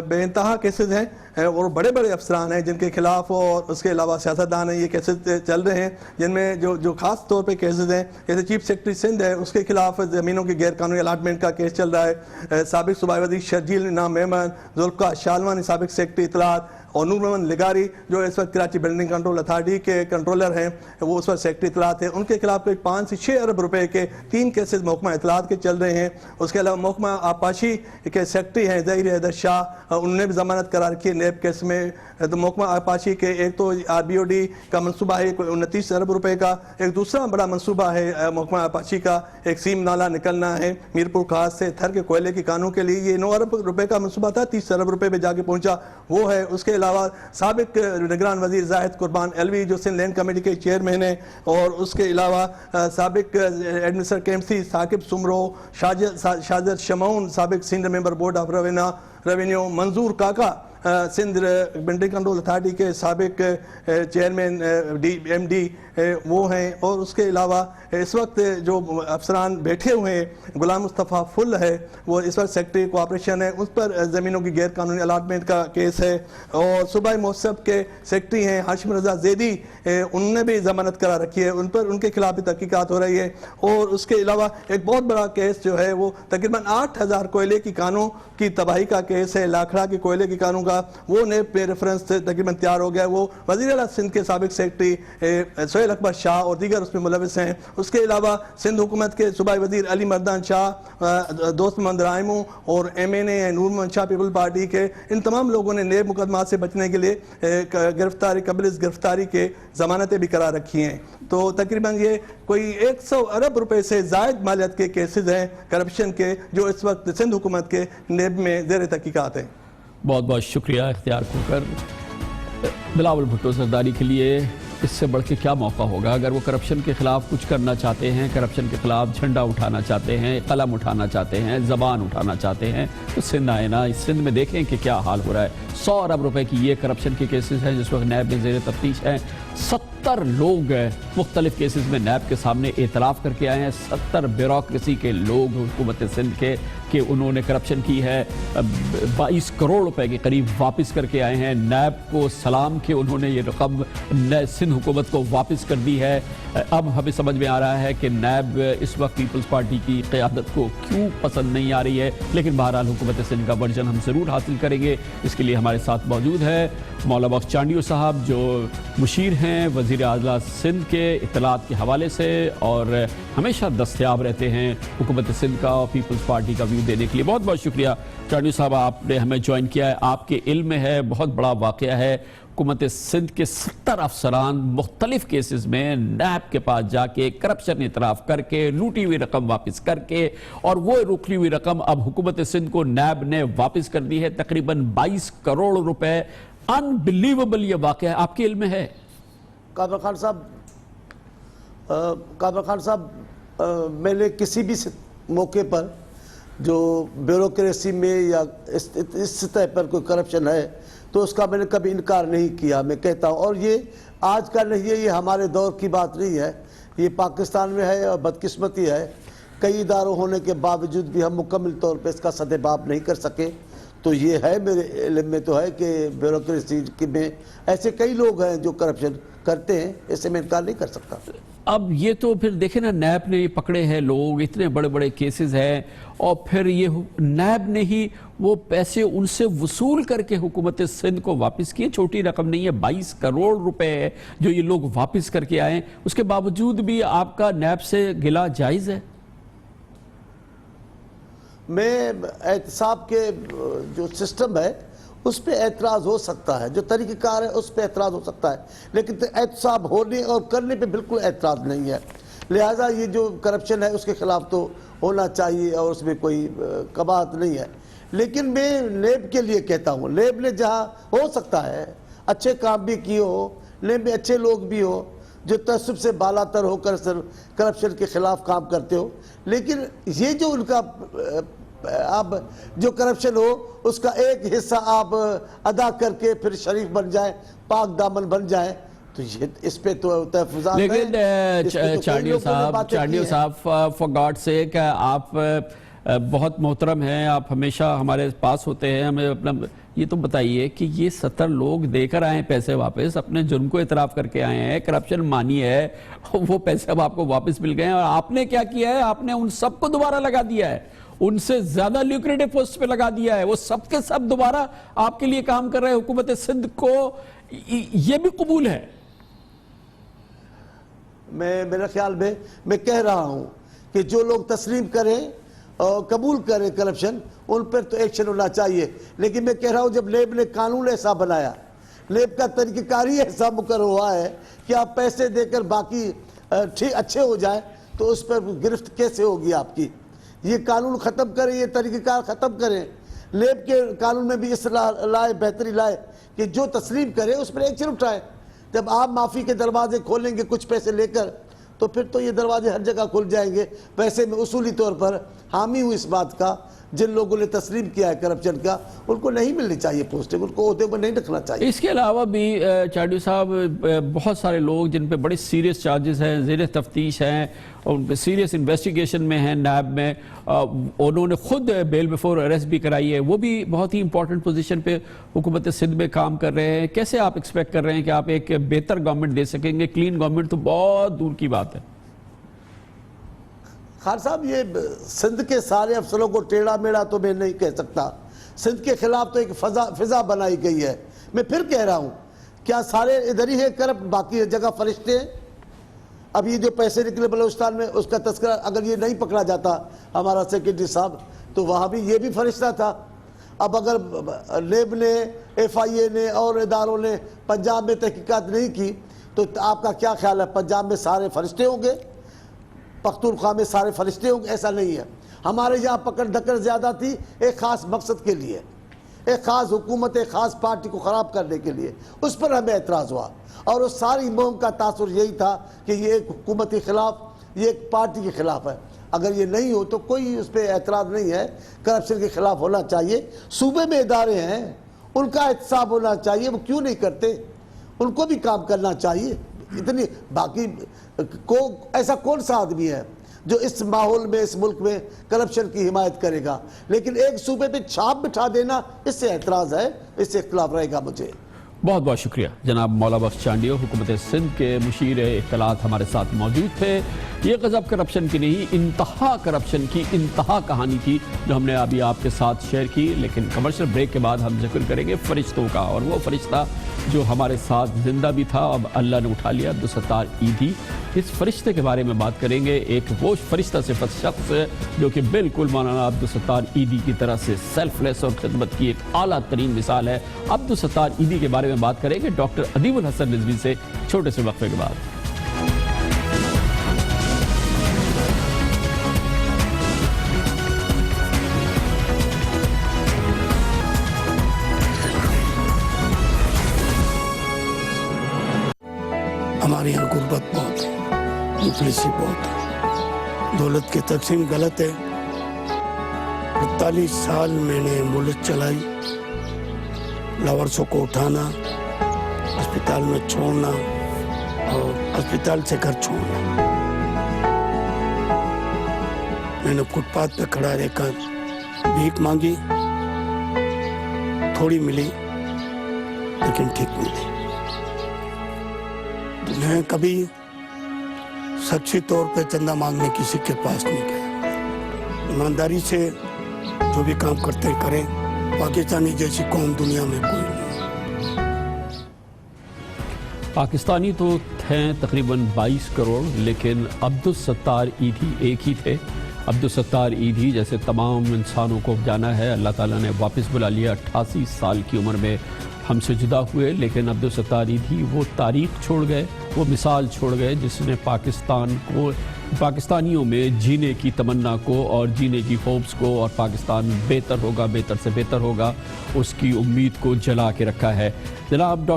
بے انتہا کیسز ہیں اور بڑے بڑے افسران ہیں جن کے خلاف, اور اس کے علاوہ سیاستدان ہیں, یہ کیسز چل رہے ہیں جن میں جو خاص طور پہ کیسز ہیں, جیسے چیف سیکرٹری سندھ ہے اس کے خلاف زمینوں کی غیر قانونی الاٹمنٹ کا کیس چل رہا ہے. سابق صوبائی وزیر شرجیل انعام میمن, ذوالفقار شالوانی سابق سیکرٹری اطلاعات, اور نور محمد لگاری جو اس وقت کراچی بلڈنگ کنٹرول اتھارٹی کے کنٹرولر ہیں, وہ اس وقت سیکرٹری اطلاعات ہیں, ان کے خلاف کوئی 5 سے 6 ارب روپے کے 3 کیسز محکمہ اطلاعات کے چل رہے ہیں. اس کے علاوہ محکمہ آبپاشی کے سیکرٹری ہیں ظہیر حیدر شاہ, انہوں نے بھی ضمانت قرار کی ہے نیب کیس میں. تو محکمہ آبپاشی کے ایک تو RBOD کا منصوبہ ہے 29 ارب روپے کا, ایک دوسرا بڑا منصوبہ ہے محکمہ آبپاشی کا, ایک سیم نالا نکلنا ہے میرپور خاص سے تھر کے کوئلے کے کانوں کے لیے, یہ 9 ارب روپے کا منصوبہ تھا, 30 ارب روپے پہ جا کے پہنچا, وہ ہے. اس کے علاوہ سابق نگران وزیر زاہد قربان LV جو سندھ لینڈ کمیٹی کے چیئرمین ہیں, اور اس کے علاوہ سابق ایڈمنسٹر KMC ثاقب سمرو, شاجر شمعون سابق senior member board of revenue, Manzoor Kaka Sindh building control authority کے سابق چیئرمین MD وہ ہیں. اور اس کے علاوہ اس وقت جو افسران بیٹھے ہوئے ہیں, غلام مصطفیٰ فل ہے وہ اس وقت سیکرٹری کوآپریشن ہے, اس پر زمینوں کی غیر قانونی الاٹمنٹ کا کیس ہے. اور صوبائی محسب کے سیکرٹری ہیں ہاشم رضا زیدی, انہوں نے بھی ضمانت کرا رکھی ہے, ان کے خلاف بھی تحقیقات ہو رہی ہے. اور اس کے علاوہ ایک بہت بڑا کیس جو ہے وہ تقریباً 8000 کوئلے کی کانوں کی تباہی کا کیس ہے, لاکھڑا کے کوئلے کی کانوں کا, وہ نیب پہ ریفرنس سے تقریباً تیار ہو گیا. وہ وزیر اعلیٰ سندھ کے سابق سیکرٹری سہیل اکبر شاہ اور دیگر اس میں ملوث ہیں. اس کے علاوہ سندھ حکومت کے صوبائی وزیر علی مردان شاہ, دوست محمد رائمو اور MNA نور محمد شاہ پیپل پارٹی کے, ان تمام لوگوں نے نیب مقدمات سے بچنے کے لیے گرفتاری قبل از گرفتاری کے ضمانتیں بھی کرا رکھی ہیں. تو تقریباً یہ کوئی 100 ارب روپے سے زائد مالیت کے کیسز ہیں کرپشن کے, جو اس وقت سندھ حکومت کے نیب میں زیر تحقیقات ہیں. بہت بہت شکریہ اختیار کر بلاول بھٹو زرداری کے لیے. اس سے بڑھ کے کیا موقع ہوگا اگر وہ کرپشن کے خلاف کچھ کرنا چاہتے ہیں, کرپشن کے خلاف جھنڈا اٹھانا چاہتے ہیں, قلم اٹھانا چاہتے ہیں, زبان اٹھانا چاہتے ہیں, تو سندھ آئے نا, اس سندھ میں دیکھیں کہ کیا حال ہو رہا ہے. 100 ارب روپے کی یہ کرپشن کے کیسز ہیں جس وقت نیب میں زیر تفتیش ہیں. 70 لوگ مختلف کیسز میں نیب کے سامنے اعتراف کر کے آئے ہیں. 70 بیوروکریسی کے لوگ حکومت سندھ کے کہ انہوں نے کرپشن کی ہے. 22 کروڑ روپے کے قریب واپس کر کے آئے ہیں. نیب کو سلام کہ انہوں نے یہ رقم سندھ حکومت کو واپس کر دی ہے. اب ہمیں سمجھ میں آ رہا ہے کہ نیب اس وقت پیپلز پارٹی کی قیادت کو کیوں پسند نہیں آ رہی ہے, لیکن بہرحال حکومت سندھ کا ورژن ہم ضرور حاصل کریں گے. اس کے لیے ہمارے ساتھ موجود ہے مولا بخش چانڈیو صاحب جو مشیر ہیں وزیر اعلیٰ سندھ کے اطلاعات کے حوالے سے, اور ہمیشہ دستیاب رہتے ہیں حکومت سندھ کا اور پیپلز پارٹی کا ویو دینے کے لیے. بہت بہت شکریہ چانڈیو صاحب, آپ نے ہمیں جوائن کیا ہے. آپ کے علم میں ہے بہت بڑا واقعہ ہے, حکومت سندھ کے 70 افسران مختلف کیسز میں نیب کے پاس جا کے کرپشن اعتراف کر کے لوٹی ہوئی رقم واپس کر کے, اور وہ روکی ہوئی رقم اب حکومت سندھ کو نیب نے واپس کر دی ہے تقریباً 22 کروڑ روپے. انبلیویبل یہ واقعہ ہے, آپ کے علم میں ہے؟ کامر خان صاحب, میں نے کسی بھی موقع پر جو بیوروکریسی میں یا اس سطح پر کوئی کرپشن ہے تو اس کا میں نے کبھی انکار نہیں کیا. میں کہتا ہوں, اور یہ آج کا نہیں ہے, یہ ہمارے دور کی بات نہیں ہے, یہ پاکستان میں ہے اور بدقسمتی ہے. کئی اداروں ہونے کے باوجود بھی ہم مکمل طور پہ اس کا سدباب نہیں کر سکے. تو یہ ہے میرے علم میں تو ہے کہ بیوروکریسی میں ایسے کئی لوگ ہیں جو کرپشن کرتے ہیں, اسے میں انکار نہیں کر سکتا. اب یہ تو پھر دیکھیں نا, نیب نے پکڑے ہیں لوگ, اتنے بڑے بڑے کیسز ہیں, اور پھر یہ نیب نے ہی وہ پیسے ان سے وصول کر کے حکومت سندھ کو واپس کیے. چھوٹی رقم نہیں ہے, 22 کروڑ روپے ہے جو یہ لوگ واپس کر کے آئے. اس کے باوجود بھی آپ کا نیب سے گلہ جائز ہے؟ میں احتساب کے جو سسٹم ہے اس پہ اعتراض ہو سکتا ہے، جو طریقہ کار ہے اس پہ اعتراض ہو سکتا ہے، لیکن احتساب ہونے اور کرنے پہ بالکل اعتراض نہیں ہے. لہٰذا یہ جو کرپشن ہے اس کے خلاف تو ہونا چاہیے اور اس میں کوئی قباحت نہیں ہے. لیکن میں نیب کے لیے کہتا ہوں، نیب نے جہاں ہو سکتا ہے اچھے کام بھی کیے ہو، نیب میں اچھے لوگ بھی ہو جو تعصب سے بالاتر ہو کر کرپشن کے خلاف کام کرتے ہو، لیکن یہ جو ان کا اب جو کرپشن ہو اس کا ایک حصہ آپ ادا کر کے پھر شریف بن جائیں، پاک دامن بن جائیں، تو یہ اس پہ تو تحفظات ہیں. لیکن چاڑیو صاحب فار گاڈ سیک آپ بہت محترم ہیں، آپ ہمیشہ ہمارے پاس ہوتے ہیں، ہمیں اپنا یہ تو بتائیے کہ یہ 70 لوگ دے کر آئے ہیں پیسے واپس، اپنے جرم کو اعتراف کر کے آئے ہیں، کرپشن مانی ہے، وہ پیسے اب آپ کو واپس مل گئے ہیں، اور آپ نے کیا کیا ہے؟ آپ نے ان سب کو دوبارہ لگا دیا ہے، ان سے زیادہ لیوکریٹو پوسٹ پہ لگا دیا ہے، وہ سب کے سب دوبارہ آپ کے لیے کام کر رہے ہیں. حکومت سندھ کو یہ بھی قبول ہے؟ میرے خیال میں کہہ رہا ہوں کہ جو لوگ تسلیم کریں اور قبول کریں کرپشن، ان پر تو ایکشن ہونا چاہیے. لیکن میں کہہ رہا ہوں جب نیب نے قانون ایسا بنایا، نیب کا طریقہ کار ہی ایسا مقرر ہوا ہے کہ آپ پیسے دے کر باقی اچھے ہو جائیں، تو اس پر گرفت کیسے ہوگی آپ کی؟ یہ قانون ختم کریں، یہ طریقہ کار ختم کریں. نیب کے قانون میں بھی اصلاح لائے، بہتری لائے کہ جو تسلیم کرے اس پر ایکشن اٹھائے. جب آپ معافی کے دروازے کھولیں گے کچھ پیسے لے کر، تو پھر تو یہ دروازے ہر جگہ کھل جائیں گے. ویسے میں اصولی طور پر حامی ہوں اس بات کا، جن لوگوں نے تسلیم کیا ہے کرپشن کا ان کو نہیں ملنی چاہیے پوسٹنگ، ان کو عہدے پر نہیں رکھنا چاہیے. اس کے علاوہ بھی چاڑیو صاحب بہت سارے لوگ جن پہ بڑے سیریس چارجز ہیں، زیر تفتیش ہیں، اور ان پہ سیریس انویسٹیگیشن میں ہیں نیب میں، انہوں نے خود بیل بیفور اریسٹ بھی کرائی ہے، وہ بھی بہت ہی امپورٹنٹ پوزیشن پہ حکومت سندھ میں کام کر رہے ہیں. کیسے آپ ایکسپیکٹ کر رہے ہیں کہ آپ ایک بہتر گورنمنٹ دے سکیں گے؟ کلین گورنمنٹ تو بہت دور کی بات ہے. خان صاحب یہ سندھ کے سارے افسروں کو ٹیڑھا میڑھا تو میں نہیں کہہ سکتا. سندھ کے خلاف تو ایک فضا بنائی گئی ہے. میں پھر کہہ رہا ہوں، کیا سارے ادھر ہی ہے کرپٹ، باقی جگہ فرشتے ہیں؟ اب یہ جو پیسے نکلے بلوچستان میں اس کا تذکرہ اگر یہ نہیں پکڑا جاتا ہمارا سیکرٹری صاحب، تو وہاں بھی یہ بھی فرشتہ تھا. اب اگر نیب نے، ایف آئی اے نے اور اداروں نے پنجاب میں تحقیقات نہیں کی، تو آپ کا کیا خیال ہے پنجاب میں سارے فرشتے ہوں گے، پختونخوا میں سارے فرشتے ہوں گے؟ ایسا نہیں ہے. ہمارے یہاں پکڑ دکڑ زیادہ تھی ایک خاص مقصد کے لیے، ایک خاص حکومت، ایک خاص پارٹی کو خراب کرنے کے لیے. اس پر ہمیں اعتراض ہوا، اور اس ساری مہم کا تاثر یہی تھا کہ یہ ایک حکومت کے خلاف، یہ ایک پارٹی کے خلاف ہے. اگر یہ نہیں ہو تو کوئی اس پہ اعتراض نہیں ہے. کرپشن کے خلاف ہونا چاہیے. صوبے میں ادارے ہیں، ان کا احتساب ہونا چاہیے، وہ کیوں نہیں کرتے؟ ان کو بھی کام کرنا چاہیے. اتنی باقی ایسا کون سا آدمی ہے جو اس ماحول میں، اس ملک میں کرپشن کی حمایت کرے گا؟ لیکن ایک صوبے پہ چھاپ بٹھا دینا، اس سے اعتراض ہے، اس سے اختلاف رہے گا. مجھے بہت بہت شکریہ جناب مولا بخش چانڈیو، حکومت سندھ کے مشیر اطلاعات ہمارے ساتھ موجود تھے. یہ غضب کرپشن کی نہیں، انتہا کرپشن کی انتہا کہانی تھی جو ہم نے ابھی آپ کے ساتھ شیئر کی. لیکن کمرشل بریک کے بعد ہم ذکر کریں گے فرشتوں کا، اور وہ فرشتہ جو ہمارے ساتھ زندہ بھی تھا، اب اللہ نے اٹھا لیا، عبدالستار ایدھی. اس فرشتے کے بارے میں بات کریں گے. ایک وہ فرشتہ صفت شخص جو کہ بالکل مولانا عبدالستار ایدھی کی طرح سے سیلف لیس اور خدمت کی ایک اعلیٰ ترین مثال ہے. عبدالستار ایدھی کے بارے میں بات کریں گے ڈاکٹر ادیب الحسن رضوی سے چھوٹے سے وقفے کے بعد. ہمارے یہاں غربت بہت ہے، مفلسی بہت ہے، دولت کی تقسیم غلط ہے. 48 سال میں نے ملک چلائی، لاورسوں کو اٹھانا، اسپتال میں چھوڑنا اور اسپتال سے گھر چھوڑنا. میں نے فٹ پاتھ پہ کھڑا رہ کر بھیک مانگی، تھوڑی ملی لیکن ٹھیک ملی. میں کبھی سچی طور پہ چندہ مانگنے کسی کے پاس نہیں گیا. ایمانداری سے جو بھی کام کرتے کریں. پاکستانی جیسی قوم دنیا میں کوئی نہیں. پاکستانی تو تھے تقریباً 22 کروڑ، لیکن عبدالستار ایدھی ایک ہی تھے. عبدالستار ایدھی جیسے تمام انسانوں کو جانا ہے، اللہ تعالیٰ نے واپس بلا لیا، 88 سال کی عمر میں ہم سے جدا ہوئے، لیکن عبدالستار ایدھی وہ تاریخ چھوڑ گئے، وہ مثال چھوڑ گئے جس نے پاکستانیوں میں جینے کی تمنا کو اور جینے کی ہوپس کو اور پاکستان بہتر ہوگا، بہتر سے بہتر ہوگا، اس کی امید کو جلا کے رکھا ہے۔ جناب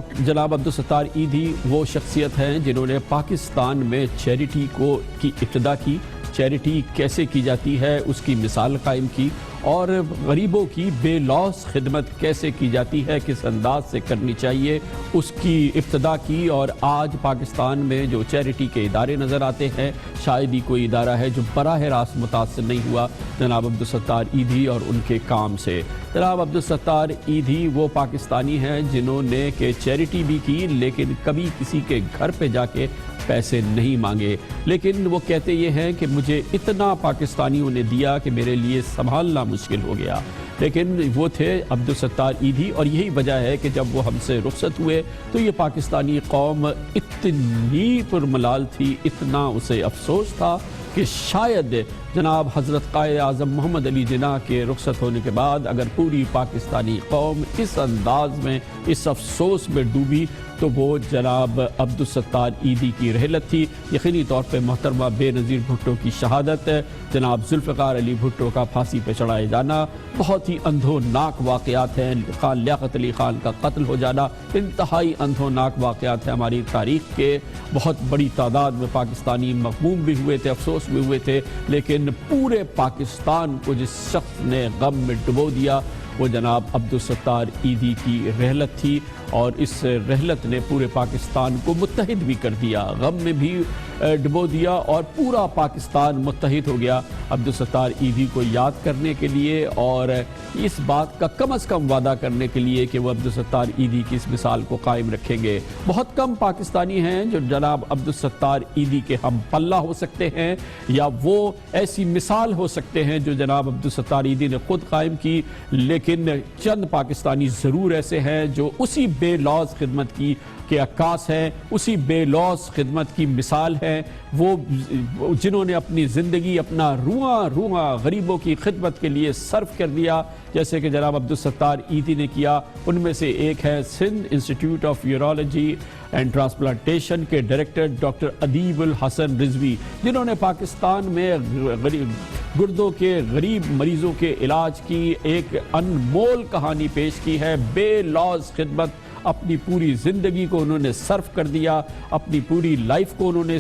عبدالستار ایدھی وہ شخصیت ہیں جنہوں نے پاکستان میں چیریٹی کی ابتدا کی، چیریٹی کیسے کی جاتی ہے اس کی مثال قائم کی، اور غریبوں کی بے لوث خدمت کیسے کی جاتی ہے، کس انداز سے کرنی چاہیے اس کی ابتدا کی۔ اور آج پاکستان میں جو چیریٹی کے ادارے نظر آتے ہیں، شاید ہی کوئی ادارہ ہے جو براہ راست متاثر نہیں ہوا جناب عبدالستار ایدھی اور ان کے کام سے۔ جناب عبدالستار ایدھی وہ پاکستانی ہیں جنہوں نے کہ چیریٹی بھی کی لیکن کبھی کسی کے گھر پہ جا کے پیسے نہیں مانگے، لیکن وہ کہتے یہ ہیں کہ مجھے اتنا پاکستانیوں نے دیا کہ میرے لیے سنبھالنا مشکل ہو گیا، لیکن وہ تھے عبدالستار ایدھی، اور یہی وجہ ہے کہ جب وہ ہم سے رخصت ہوئے تو یہ پاکستانی قوم اتنی پرملال تھی، اتنا اسے افسوس تھا کہ شاید جناب حضرت قائد اعظم محمد علی جناح کے رخصت ہونے کے بعد اگر پوری پاکستانی قوم اس انداز میں اس افسوس میں ڈوبی تو وہ جناب عبدالستار ایدھی کی رحلت تھی۔ یقینی طور پہ محترمہ بے نظیر بھٹو کی شہادت، جناب ذوالفقار علی بھٹو کا پھانسی پہ چڑھائے جانا، بہت ہی اندھوناک واقعات ہیں، خان لیاقت علی خان کا قتل ہو جانا انتہائی اندھوناک واقعات ہیں ہماری تاریخ کے۔ بہت بڑی تعداد میں پاکستانی مغموم بھی ہوئے تھے، افسوس بھی ہوئے تھے، لیکن پورے پاکستان کو جس شخص نے غم میں ڈبو دیا وہ جناب عبدالستار ایدھی کی رحلت تھی، اور اس رحلت نے پورے پاکستان کو متحد بھی کر دیا، غم میں بھی ڈبو دیا اور پورا پاکستان متحد ہو گیا عبدالستار ایدھی کو یاد کرنے کے لیے، اور اس بات کا کم از کم وعدہ کرنے کے لیے کہ وہ عبدالستار ایدھی کی اس مثال کو قائم رکھیں گے۔ بہت کم پاکستانی ہیں جو جناب عبدالستار ایدھی کے ہم پلہ ہو سکتے ہیں یا وہ ایسی مثال ہو سکتے ہیں جو جناب عبدالستار ایدھی نے خود قائم کی، لیکن چند پاکستانی ضرور ایسے ہیں جو اسی بے لوث خدمت کی کے عکاس ہیں، اسی بے لوث خدمت کی مثال ہیں، وہ جنہوں نے اپنی زندگی اپنا رواں غریبوں کی خدمت کے لیے صرف کر دیا، جیسے کہ جناب عبدالستار ایدھی نے کیا۔ ان میں سے ایک ہے Sindh institute of urology and transplantation کے ڈائریکٹر ڈاکٹر ادیب الحسن رضوی، جنہوں نے پاکستان میں گردوں کے غریب مریضوں کے علاج کی ایک انمول کہانی پیش کی ہے۔ بے لوث خدمت، اپنی پوری زندگی کو انہوں نے صرف کر دیا، اپنی پوری لائف کو انہوں نے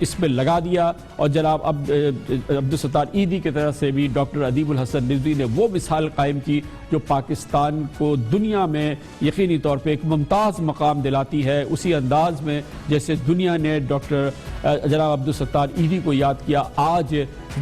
اس میں لگا دیا، اور جناب عبدالستار ایدھی کی طرف سے بھی ڈاکٹر ادیب الحسن رضوی نے وہ مثال قائم کی جو پاکستان کو دنیا میں یقینی طور پہ ایک ممتاز مقام دلاتی ہے، اسی انداز میں جیسے دنیا نے ڈاکٹر جناب عبدالستار ایدھی کو یاد کیا، آج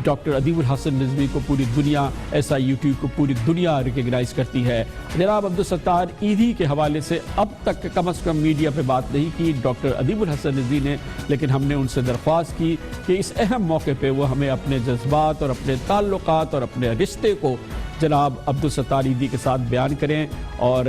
ڈاکٹر ادیب الحسن رضوی کو پوری دنیا ایسا یوٹیوب کو پوری دنیا ریکگنائز کرتی ہے۔ جناب عبدالستار ایدھی کے حوالے سے اب تک کم از کم میڈیا پہ بات نہیں کی ڈاکٹر ادیب الحسن رضوی نے، لیکن ہم نے ان سے درخواست کی کہ اس اہم موقع پہ وہ ہمیں اپنے جذبات اور اپنے تعلقات اور اپنے رشتے کو جناب عبدالستار ایدھی کے ساتھ بیان کریں، اور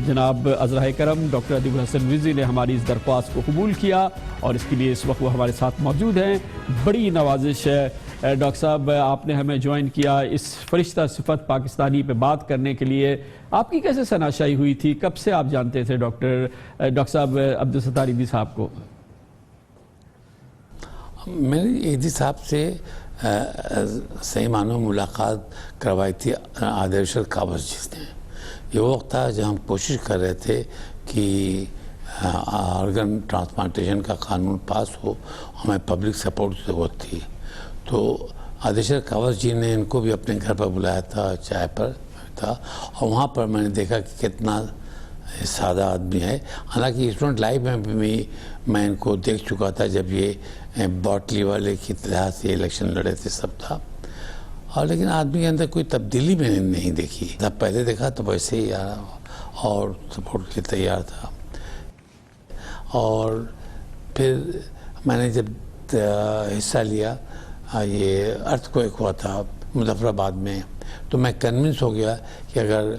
جناب عذرائے کرم ڈاکٹر ادیب الحسن رضوی نے ہماری اس درخواست کو قبول کیا، اور اس کے لیے اس وقت وہ ہمارے ساتھ موجود ہیں۔ بڑی نوازش ہے ڈاکٹر صاحب، آپ نے ہمیں جوائن کیا اس فرشتہ صفت پاکستانی پہ بات کرنے کے لیے۔ آپ کی کیسے شناسائی ہوئی تھی، کب سے آپ جانتے تھے ڈاکٹر صاحب عبدالستار ایدھی صاحب کو؟ میں نے ایدھی صاحب سے صحیح معنوں ملاقات کروائی تھی آدیشر کاوس جس نے۔ یہ وقت تھا جب ہم کوشش کر رہے تھے کہ آرگن ٹرانسپلانٹیشن کا قانون پاس ہو، ہمیں پبلک سپورٹ کی ضرورت تھی، تو آدیشر کاوس جی نے ان کو بھی اپنے گھر پر بلایا تھا، چائے پر تھا، اور وہاں پر میں نے دیکھا کہ کتنا سادہ آدمی ہے۔ حالانکہ اسٹوڈنٹ لائف میں بھی میں ان کو دیکھ چکا تھا جب یہ باٹلی والے کی طرح سے الیکشن لڑے تھے، سب تھا، اور لیکن آدمی کے اندر کوئی تبدیلی میں نے نہیں دیکھی۔ جب پہلے دیکھا تو ویسے ہی اور سپورٹ کے تیار تھا۔ اور پھر میں نے جب حصہ لیا، یہ ارتھ کوئک ہوا تھا مظفر آباد میں، تو میں کنونس ہو گیا کہ اگر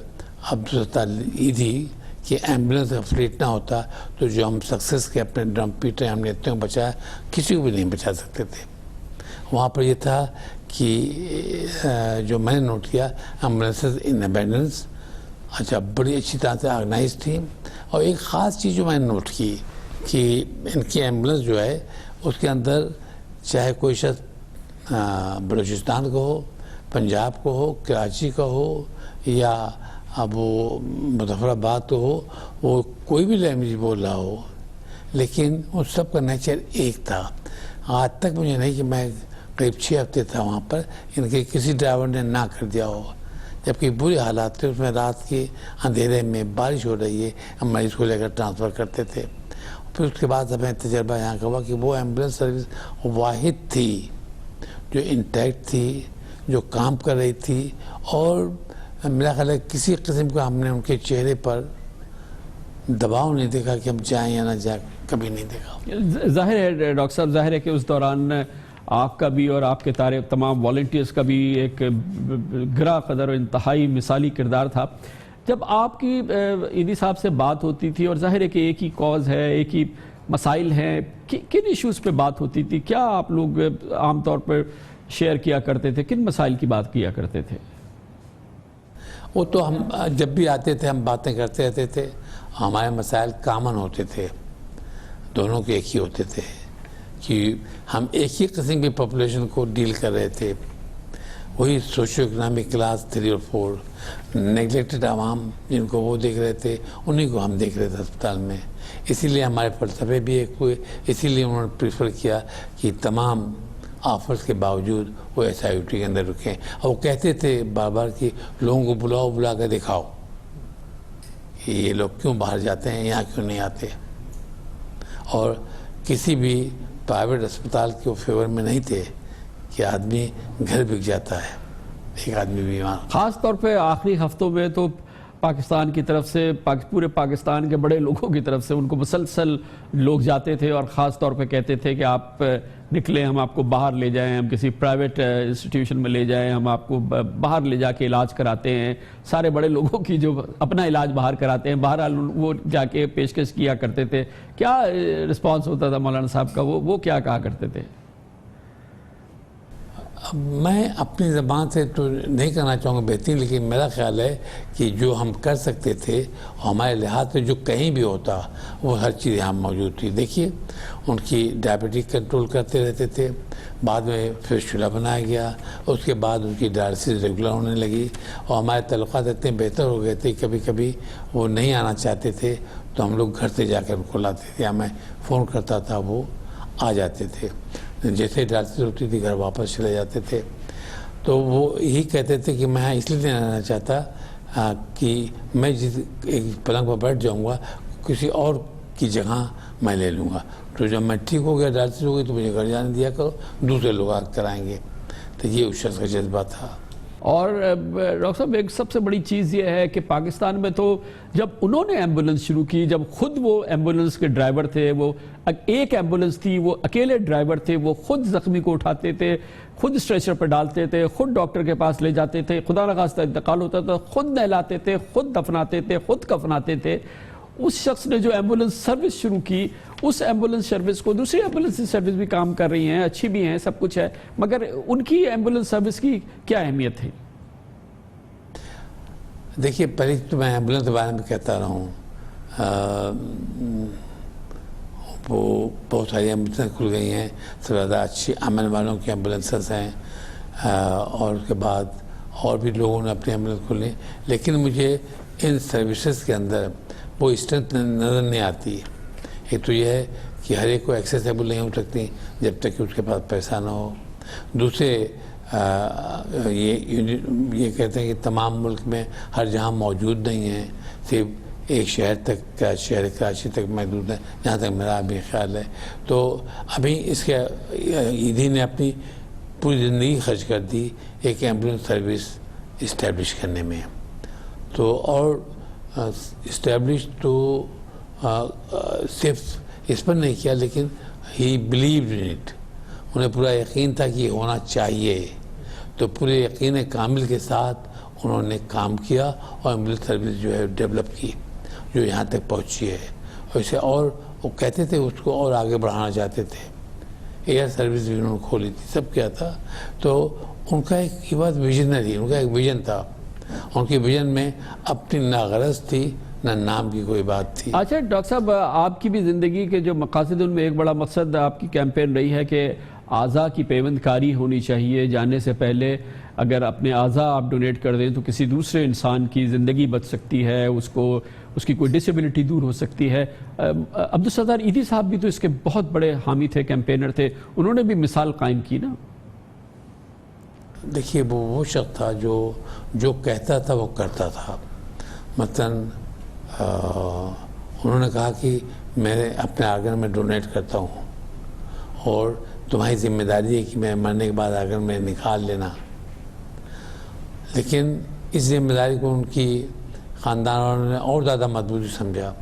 عبدالستار ایدھی کہ ایمبولینس کا فلیٹ نہ ہوتا تو جو ہم سکسیس کے اپنے ڈرم پیٹر ہم نے اتنے کو بچایا، کسی کو بھی نہیں بچا سکتے تھے۔ وہاں پر یہ تھا کہ جو میں نے نوٹ کیا ایمبولینسز ان ابینڈنس اچھا بڑی اچھی طرح سے آرگنائز تھی. اور ایک خاص چیز جو میں نے نوٹ کی کہ ان کی ایمبولینس جو ہے اس کے اندر چاہے کوئی شخص بلوچستان کا ہو، پنجاب کو ہو، کراچی کا ہو یا اب وہ مظفر آباد تو ہو، وہ کوئی بھی لینگویج بول رہا ہو، لیکن ان سب کا نیچر ایک تھا. آج تک مجھے نہیں کہ میں قریب 6 ہفتے تھا وہاں پر ان کے کسی ڈرائیور نے نہ کر دیا ہو، جبکہ بری حالات تھے. اس میں رات کے اندھیرے میں بارش ہو رہی ہے، ہم مریض کو لے کر ٹرانسفر کرتے تھے. پھر اس کے بعد ہمیں تجربہ یہاں کا ہوا کہ وہ ایمبولینس سروس واحد تھی جو انٹیکٹ تھی، جو کام کر رہی تھی، اور میرا خیال ہے کسی قسم کا ہم نے ان کے چہرے پر دباؤ نہیں دیکھا کہ ہم جائیں یا نہ جائیں، کبھی نہیں دیکھا. ظاہر ہے ڈاکٹر صاحب، ظاہر ہے کہ اس دوران آپ کا بھی اور آپ کے تمام والنٹیئرز کا بھی ایک گرا قدر و انتہائی مثالی کردار تھا. جب آپ کی ایدی صاحب سے بات ہوتی تھی، اور ظاہر ہے کہ ایک ہی کاز ہے، ایک ہی مسائل ہیں، کن ایشوز پہ بات ہوتی تھی؟ کیا آپ لوگ عام طور پر شیئر کیا کرتے تھے؟ کن مسائل کی بات کیا کرتے تھے؟ وہ تو ہم جب بھی آتے تھے ہم باتیں کرتے رہتے تھے. ہمارے مسائل کامن ہوتے تھے، دونوں کے ایک ہی ہوتے تھے کہ ہم ایک ہی قسم کی پاپولیشن کو ڈیل کر رہے تھے. وہی سوشو اکنامک کلاس 3 اور 4 نیگلیکٹڈ عوام جن کو وہ دیکھ رہے تھے، انہیں کو ہم دیکھ رہے تھے اسپتال میں. اسی لیے ہمارے فلسفے بھی ایک ہوئے، اسی لیے انہوں نے پریفر کیا کہ تمام آفرز کے باوجود وہ SIUT کے اندر رکیں. اور وہ کہتے تھے بار بار کہ لوگوں کو بلا کر دکھاؤ کہ یہ لوگ کیوں باہر جاتے ہیں، یہاں کیوں نہیں آتے. اور کسی بھی پرائیویٹ اسپتال کے فیور میں نہیں تھے کہ آدمی گھر بک جاتا ہے ایک آدمی بیمار. خاص طور پہ آخری ہفتوں میں تو پاکستان کی طرف سے، پورے پاکستان کے بڑے لوگوں کی طرف سے ان کو مسلسل لوگ جاتے تھے اور خاص طور پہ کہتے تھے کہ آپ نکلیں، ہم آپ کو باہر لے جائیں، ہم کسی پرائیویٹ انسٹیٹیوشن میں لے جائیں، ہم آپ کو باہر لے جا کے علاج کراتے ہیں. سارے بڑے لوگوں کی جو اپنا علاج باہر کراتے ہیں، بہرحال وہ جا کے پیشکش کیا کرتے تھے. کیا رسپانس ہوتا تھا مولانا صاحب کا؟ وہ کیا کہا کرتے تھے؟ میں اپنی زبان سے تو نہیں کرنا چاہوں گا بہترین، لیکن میرا خیال ہے کہ جو ہم کر سکتے تھے ہمارے لحاظ سے جو کہیں بھی ہوتا وہ ہر چیز یہاں موجود تھی. دیکھیے ان کی ڈائبٹک کنٹرول کرتے رہتے تھے، بعد میں فسٹولا بنایا گیا، اس کے بعد ان کی ڈائلسس ریگولر ہونے لگی، اور ہمارے تعلقات اتنے بہتر ہو گئے تھے. کبھی کبھی وہ نہیں آنا چاہتے تھے تو ہم لوگ گھر سے جا کر ان کو لاتے تھے، یا میں فون کرتا تھا وہ آ جاتے تھے. جیسے ڈالسس ہوتی تھی گھر واپس چلے جاتے تھے. تو وہ یہی کہتے تھے کہ میں اس لیے نہیں رہنا چاہتا کہ میں جس ایک پلنگ پر بیٹھ جاؤں گا کسی اور کی جگہ میں لے لوں گا. تو جب میں ٹھیک ہو گیا، ڈالسس ہو گئی، تو مجھے گھر جانے دیا کرو، دوسرے لوگ آ کرائیں گے. تو یہ اس شخص کا جذبہ تھا. اور ڈاکٹر صاحب ایک سب سے بڑی چیز یہ ہے کہ پاکستان میں تو جب انہوں نے ایمبولنس شروع کی، جب خود وہ ایمبولنس کے ڈرائیور تھے، وہ ایک ایمبولنس تھی، وہ اکیلے ڈرائیور تھے، وہ خود زخمی کو اٹھاتے تھے، خود اسٹریچر پر ڈالتے تھے، خود ڈاکٹر کے پاس لے جاتے تھے، خدا نخواستہ انتقال ہوتا تھا خود نہلاتے تھے، خود دفناتے تھے، خود کفناتے تھے. اس شخص نے جو ایمبولنس سروس شروع کی، اس ایمبولنس سروس کو دوسری ایمبولنس سروس بھی کام کر رہی ہیں، اچھی بھی ہیں، سب کچھ ہے، مگر ان کی ایمبولنس سروس کی کیا اہمیت ہے؟ دیکھیے پہلے تو میں ایمبولنس کے بارے میں کہتا رہا ہوں، وہ بہت ساری ایمبولنس کھل گئی ہیں، سب سے زیادہ اچھی امن والوں کی ایمبولنسز ہیں، اور اس کے بعد اور بھی لوگوں نے اپنی ایمبولنس کھولی. لیکن مجھے ان سروسز کے اندر وہ اسٹرینتھ نظر نہیں آتی. ایک تو یہ ہے کہ ہر ایک کو ایکسیسیبل نہیں ہو سکتی جب تک کہ اس کے پاس پیسہ نہ ہو. دوسرے یہ کہتے ہیں کہ تمام ملک میں ہر جہاں موجود نہیں ہیں، صرف ایک شہر تک، شہر کراچی تک محدود ہے، جہاں تک میرا بھی خیال ہے. تو ابھی اس کے ایدھی نے اپنی پوری زندگی خرچ کر دی ایک ایمبولنس سروس اسٹیبلش کرنے میں. تو اور اسٹیبلش تو صرف اس پر نہیں کیا، لیکن ہی بلیوڈ ان اٹ، انہیں پورا یقین تھا کہ یہ ہونا چاہیے. تو پورے یقین کامل کے ساتھ انہوں نے کام کیا اور ایمبولنس سروس جو ہے ڈیولپ کی، جو یہاں تک پہنچی ہے. اور اسے اور وہ کہتے تھے اس کو اور آگے بڑھانا چاہتے تھے ایئر سروس بھی انہوں نے کھولی تھی، سب کیا تھا. تو ان کا ایک یہ بات ویژنری، ان کا ایک ویژن تھا. ان کی ویژن میں اپنی نہ غرض تھی نہ نام کی کوئی بات تھی. اچھا ڈاکٹر صاحب، آپ کی بھی زندگی کے جو مقاصد ان میں ایک بڑا مقصد آپ کی کیمپین رہی ہے کہ اعضاء کی پیوند کاری ہونی چاہیے. جانے سے پہلے اگر اپنے اعضاء آپ ڈونیٹ کر دیں تو کسی دوسرے انسان کی زندگی بچ سکتی ہے، اس کی کوئی ڈسیبلٹی دور ہو سکتی ہے. عبدالستار ایدھی صاحب بھی تو اس کے بہت بڑے حامی تھے، کیمپینر تھے، انہوں نے بھی مثال قائم کی نا. دیکھیے وہ شخص تھا جو کہتا تھا وہ کرتا تھا. مثلا انہوں نے کہا کہ میں اپنے آرگن میں ڈونیٹ کرتا ہوں اور تمہاری ذمہ داری ہے کہ میں مرنے کے بعد آرگن میں نکال لینا. لیکن اس ذمہ داری کو ان کی خاندان والوں نے اور زیادہ مضبوطی سمجھا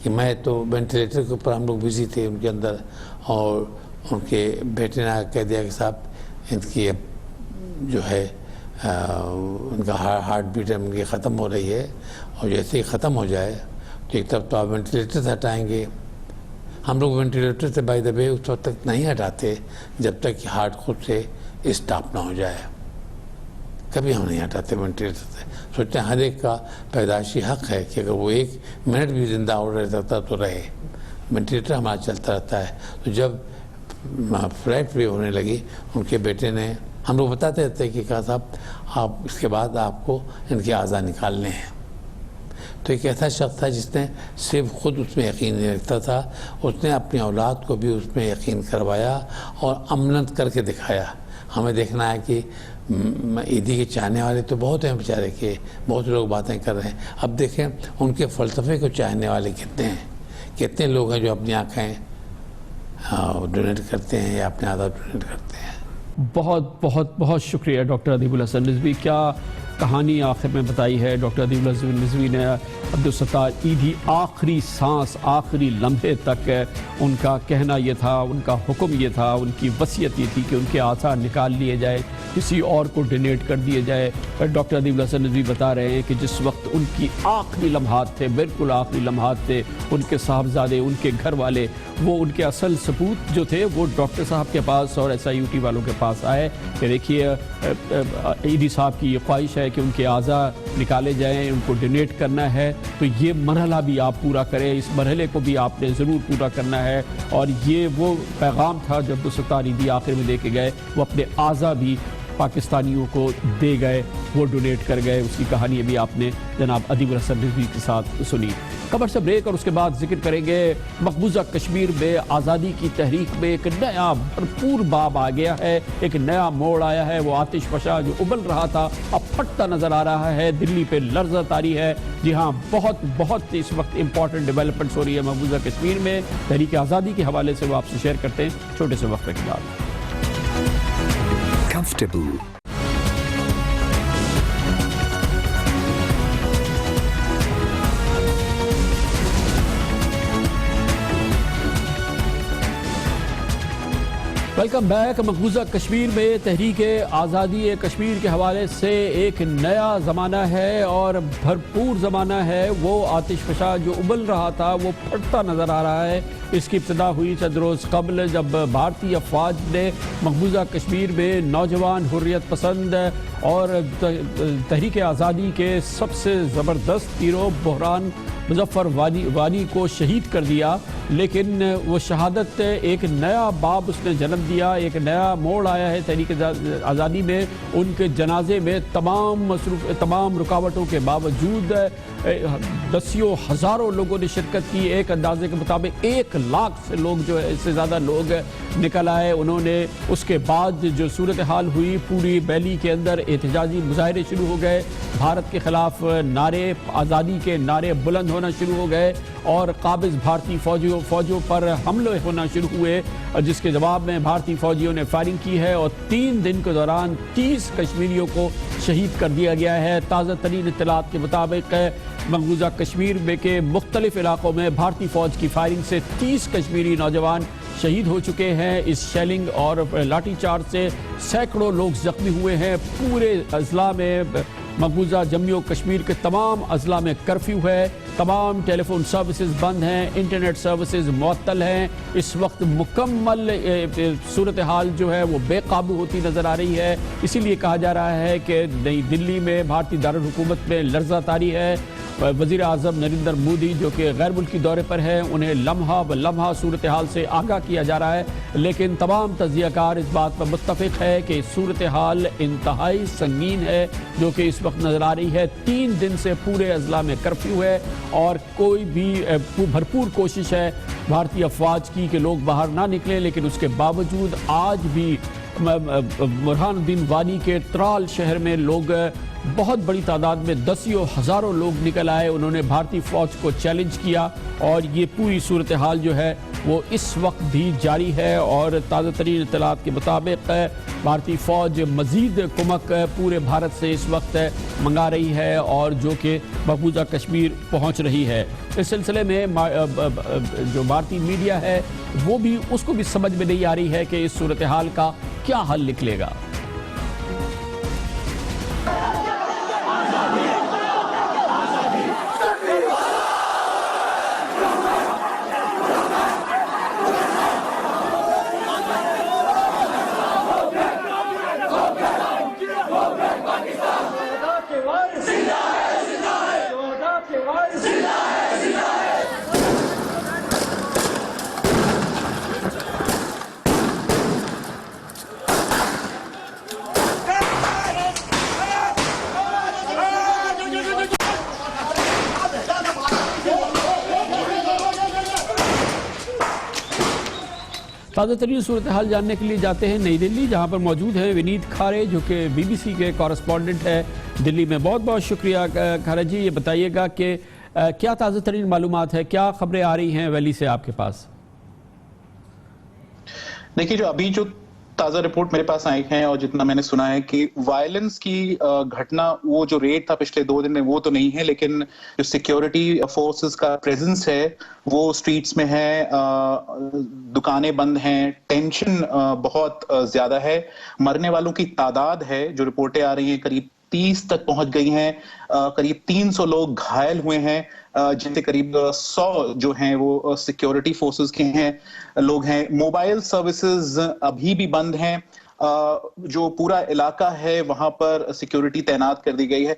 کہ میں تو وینٹیلیٹر کے اوپر ہم لوگ بزی تھے ان کے اندر، اور ان کے بیٹے نے کہہ دیا کہ صاحب ان کی جو ہے ان کا ہارٹ بیٹ ان کی ختم ہو رہی ہے، اور جیسے ہی ختم ہو جائے تو ایک طرف تو آپ وینٹیلیٹر سے ہٹائیں گے. ہم لوگ وینٹیلیٹر سے بائی دا وے اس وقت تک نہیں ہٹاتے جب تک کہ ہارٹ خود سے اسٹاپ نہ ہو جائے. کبھی ہم نہیں ہٹاتے وینٹیلیٹر سے. سوچتے ہیں ہر ایک کا پیدائشی حق ہے کہ اگر وہ 1 منٹ بھی زندہ ہو رہ سکتا تو رہے. وینٹیلیٹر ہمارا چلتا رہتا ہے. تو جب فلائٹ فری ہونے لگی ان کے بیٹے نے، ہم لوگ بتاتے رہتے کہ کہا صاحب آپ اس کے بعد آپ کو ان کے اعضاء نکالنے ہیں. تو ایک ایسا شخص تھا جس نے صرف خود اس میں یقین نہیں رکھتا تھا، اس نے اپنی اولاد کو بھی اس میں یقین کروایا اور عملاً کر کے دکھایا. ہمیں دیکھنا ہے کہ ایدھی کے چاہنے والے تو بہت ہیں بیچارے کے، بہت لوگ باتیں کر رہے ہیں. اب دیکھیں ان کے فلسفے کو چاہنے والے کتنے ہیں، کتنے لوگ ہیں جو اپنی آنکھیں ڈونیٹ کرتے ہیں یا اپنے اعضاء ڈونیٹ کرتے ہیں. بہت بہت بہت شکریہ ڈاکٹر ادیب الحسن رضوی. کیا کہانی آخر میں بتائی ہے ڈاکٹر ادیب الحسن رضوی نے. عبدالستار ایدھی آخری سانس، آخری لمحے تک ان کا کہنا یہ تھا، ان کا حکم یہ تھا، ان کی وصیت یہ تھی کہ ان کے اعضاء نکال لیے جائے، کسی اور کو ڈونیٹ کر دیے جائے. ڈاکٹر ادیب الحسن رضوی بتا رہے ہیں کہ جس وقت ان کی آخری لمحات تھے، بالکل آخری لمحات تھے، ان کے صاحبزادے، ان کے گھر والے، وہ ان کے اصل ثبوت جو تھے وہ ڈاکٹر صاحب کے پاس اور SIUT والوں کے پاس آئے کہ دیکھیے ایدھی صاحب کی یہ خواہش ہے کہ ان کے اعضاء نکالے جائیں، ان کو ڈونیٹ کرنا ہے، تو یہ مرحلہ بھی آپ پورا کریں، اس مرحلے کو بھی آپ نے ضرور پورا کرنا ہے. اور یہ وہ پیغام تھا جو عبدالستار ایدھی آخر میں دے کے گئے. وہ اپنے اعضاء بھی پاکستانیوں کو دے گئے، وہ ڈونیٹ کر گئے. اس کی کہانی بھی آپ نے جناب ادیب الحسن رضوی کے ساتھ سنی. خبر سے بریک اور اس کے بعد ذکر کریں گے مقبوضہ کشمیر میں آزادی کی تحریک میں ایک نیا بھرپور باب آ گیا ہے، ایک نیا موڑ آیا ہے. وہ آتش فشاں جو ابل رہا تھا اب پھٹتا نظر آ رہا ہے. دلی پہ لرزہ طاری ہے. جی ہاں، بہت اس وقت امپورٹنٹ ڈیولپمنٹس ہو رہی ہے مقبوضہ کشمیر میں. تحریک آزادی کے حوالے سے وہ آپ سے شیئر کرتے ہیں چھوٹے سے وقفے کے بعد. Welcome back. مقبوضہ کشمیر میں تحریک آزادی کشمیر کے حوالے سے ایک نیا زمانہ ہے اور بھرپور زمانہ ہے. وہ آتش فشاں جو ابل رہا تھا وہ پھٹتا نظر آ رہا ہے. اس کی ابتدا ہوئی چند روز قبل جب بھارتی افواج نے مقبوضہ کشمیر میں نوجوان حریت پسند اور تحریک آزادی کے سب سے زبردست ہیرو بحران مظفر وانی کو شہید کر دیا. لیکن وہ شہادت ایک نیا باب اس نے جنم دیا، ایک نیا موڑ آیا ہے تحریک آزادی میں. ان کے جنازے میں تمام رکاوٹوں کے باوجود دسیوں ہزاروں لوگوں نے شرکت کی. ایک اندازے کے مطابق 1 لاکھ سے لوگ جو ہے، اس سے زیادہ لوگ نکل آئے. انہوں نے اس کے بعد جو صورتحال ہوئی، پوری دہلی کے اندر احتجاجی مظاہرے شروع ہو گئے. بھارت کے خلاف نعرے، آزادی کے نعرے بلند ہونا شروع ہو گئے اور قابض بھارتی فوجوں پر حملے ہونا شروع ہوئے، جس کے جواب میں بھارتی فوجیوں نے فائرنگ کی ہے اور 3 دن کے دوران 30 کشمیریوں کو شہید کر دیا گیا ہے. تازہ ترین اطلاعات کے مطابق مقبوضہ کشمیر میں کے مختلف علاقوں میں بھارتی فوج کی فائرنگ سے 30 کشمیری نوجوان شہید ہو چکے ہیں. اس شیلنگ اور لاٹھی چارج سے سینکڑوں لوگ زخمی ہوئے ہیں. پورے اضلاع میں مقبوضہ جموں کشمیر کے تمام اضلاع میں کرفیو ہے، تمام ٹیلی فون سروسز بند ہیں، انٹرنیٹ سروسز معطل ہیں۔ اس وقت مکمل صورتحال جو ہے وہ بے قابو ہوتی نظر آ رہی ہے۔ اسی لیے کہا جا رہا ہے کہ نئی دلی میں بھارتی دارالحکومت میں لرزہ طاری ہے۔ وزیر اعظم نریندر مودی جو کہ غیر ملکی دورے پر ہیں، انہیں لمحہ بلمحہ صورتحال سے آگاہ کیا جا رہا ہے، لیکن تمام تجزیہ کار اس بات پر متفق ہے کہ صورتحال انتہائی سنگین ہے جو کہ اس وقت نظر آ رہی ہے۔ 3 دن سے پورے اضلاع میں کرفیو ہے اور کوئی بھی بھرپور کوشش ہے بھارتی افواج کی کہ لوگ باہر نہ نکلیں، لیکن اس کے باوجود آج بھی برہان الدین وانی کے ترال شہر میں لوگ بہت بڑی تعداد میں دسیوں ہزاروں لوگ نکل آئے، انہوں نے بھارتی فوج کو چیلنج کیا اور یہ پوری صورتحال جو ہے وہ اس وقت بھی جاری ہے۔ اور تازہ ترین اطلاعات کے مطابق بھارتی فوج مزید کمک پورے بھارت سے اس وقت منگا رہی ہے اور جو کہ مقبوضہ کشمیر پہنچ رہی ہے۔ اس سلسلے میں جو بھارتی میڈیا ہے وہ بھی اس کو بھی سمجھ میں نہیں آ رہی ہے کہ اس صورتحال کا کیا حل نکلے گا۔ تازہ ترین صورتحال جاننے کے لیے جاتے ہیں نئی دلی، جہاں پر موجود ہیں ونیت کھارے جو کہ بی بی سی کے کورسپونڈنٹ ہے دلی میں۔ بہت بہت شکریہ کھارے جی، یہ بتائیے گا کہ کیا تازہ ترین معلومات ہے، کیا خبریں آ رہی ہیں ویلی سے آپ کے پاس؟ دیکھیے جو ابھی جو تازہ رپورٹ میرے پاس آئی ہیں اور جتنا میں نے سنا ہے کہ وائلنس کی گھٹنا، وہ جو ریٹ تھا پچھلے 2 دن میں وہ تو نہیں ہے، لیکن جو سیکیورٹی فورسز کا پریزنس ہے وہ سٹریٹس میں ہے، دکانیں بند ہیں، ٹینشن بہت زیادہ ہے۔ مرنے والوں کی تعداد ہے جو رپورٹیں آ رہی ہیں قریب 30 تک پہنچ گئی ہیں، قریب 300 لوگ گھائل ہوئے ہیں، جن سے قریب 100 جو ہیں وہ سیکیورٹی فورسز کے ہیں لوگ ہیں۔ موبائل سروسز ابھی بھی بند ہیں، جو پورا علاقہ ہے وہاں پر سیکیورٹی تعینات کر دی گئی ہے۔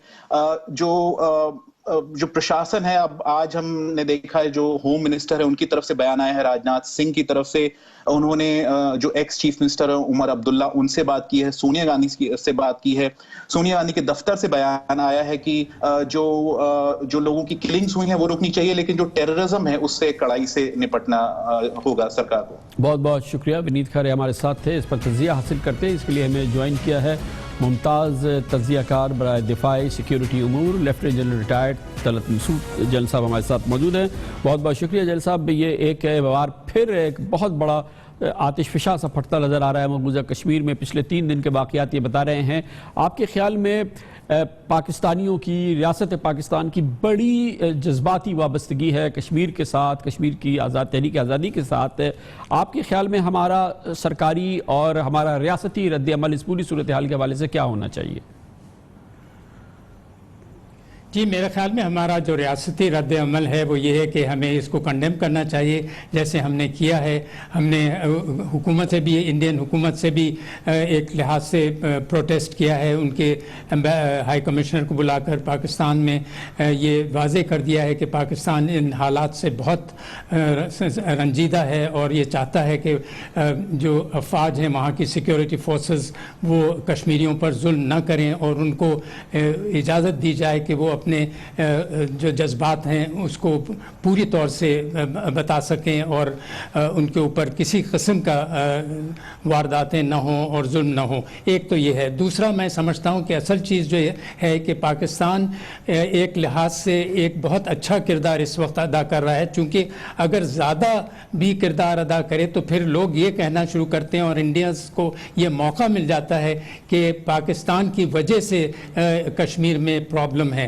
جو پرشاسن ہے، اب آج ہم نے دیکھا ہے جو ہوم منسٹر ہے ان کی طرف سے بیان آیا ہے، راجناتھ سنگھ کی طرف سے، انہوں نے جو ایکس چیف منسٹر ہے عمر عبداللہ ان سے بات کی ہے، سونیا گاندھی سے بات کی ہے۔ سونیا گاندھی کے دفتر سے بیان آیا ہے کہ جو لوگوں کی کلنگز ہوئی ہیں وہ رکنی چاہیے، لیکن جو ٹیررزم ہے اس سے کڑائی سے نپٹنا ہوگا سرکار کو۔ بہت بہت شکریہ، ونیت کھارے ہمارے ساتھ تھے، اس پر تجزیہ حاصل کرتے اس کے لیے ہمیں جوائن کیا ہے ممتاز تجزیہ کار برائے دفاعی سیکیورٹی امور لیفٹیننٹ جنرل ریٹائرڈ طلعت مسعود جنرل صاحب ہمارے ساتھ موجود ہیں۔ بہت بہت شکریہ جنرل صاحب۔ یہ ایک بار پھر ایک بہت بڑا آتش فشاں سا پھٹتا نظر آ رہا ہے مقبوضہ کشمیر میں، پچھلے 3 دن کے واقعات یہ بتا رہے ہیں۔ آپ کے خیال میں پاکستانیوں کی، ریاست پاکستان کی بڑی جذباتی وابستگی ہے کشمیر کے ساتھ، کشمیر کی تحریک آزادی کے ساتھ، آپ کے خیال میں ہمارا سرکاری اور ہمارا ریاستی رد عمل اس پوری صورتحال کے حوالے سے کیا ہونا چاہیے؟ جی میرے خیال میں ہمارا جو ریاستی رد عمل ہے وہ یہ ہے کہ ہمیں اس کو کنڈیم کرنا چاہیے، جیسے ہم نے کیا ہے۔ ہم نے حکومت سے بھی، انڈین حکومت سے بھی ایک لحاظ سے پروٹیسٹ کیا ہے، ان کے ہائی کمشنر کو بلا کر پاکستان میں یہ واضح کر دیا ہے کہ پاکستان ان حالات سے بہت رنجیدہ ہے اور یہ چاہتا ہے کہ جو افواج ہیں وہاں کی سیکیورٹی فورسز وہ کشمیریوں پر ظلم نہ کریں اور ان کو اجازت دی جائے کہ وہ اپنے جو جذبات ہیں اس کو پوری طور سے بتا سکیں اور ان کے اوپر کسی قسم کا وارداتیں نہ ہوں اور ظلم نہ ہوں۔ ایک تو یہ ہے۔ دوسرا میں سمجھتا ہوں کہ اصل چیز جو ہے کہ پاکستان ایک لحاظ سے ایک بہت اچھا کردار اس وقت ادا کر رہا ہے، چونکہ اگر زیادہ بھی کردار ادا کرے تو پھر لوگ یہ کہنا شروع کرتے ہیں اور انڈینز کو یہ موقع مل جاتا ہے کہ پاکستان کی وجہ سے کشمیر میں پرابلم ہے،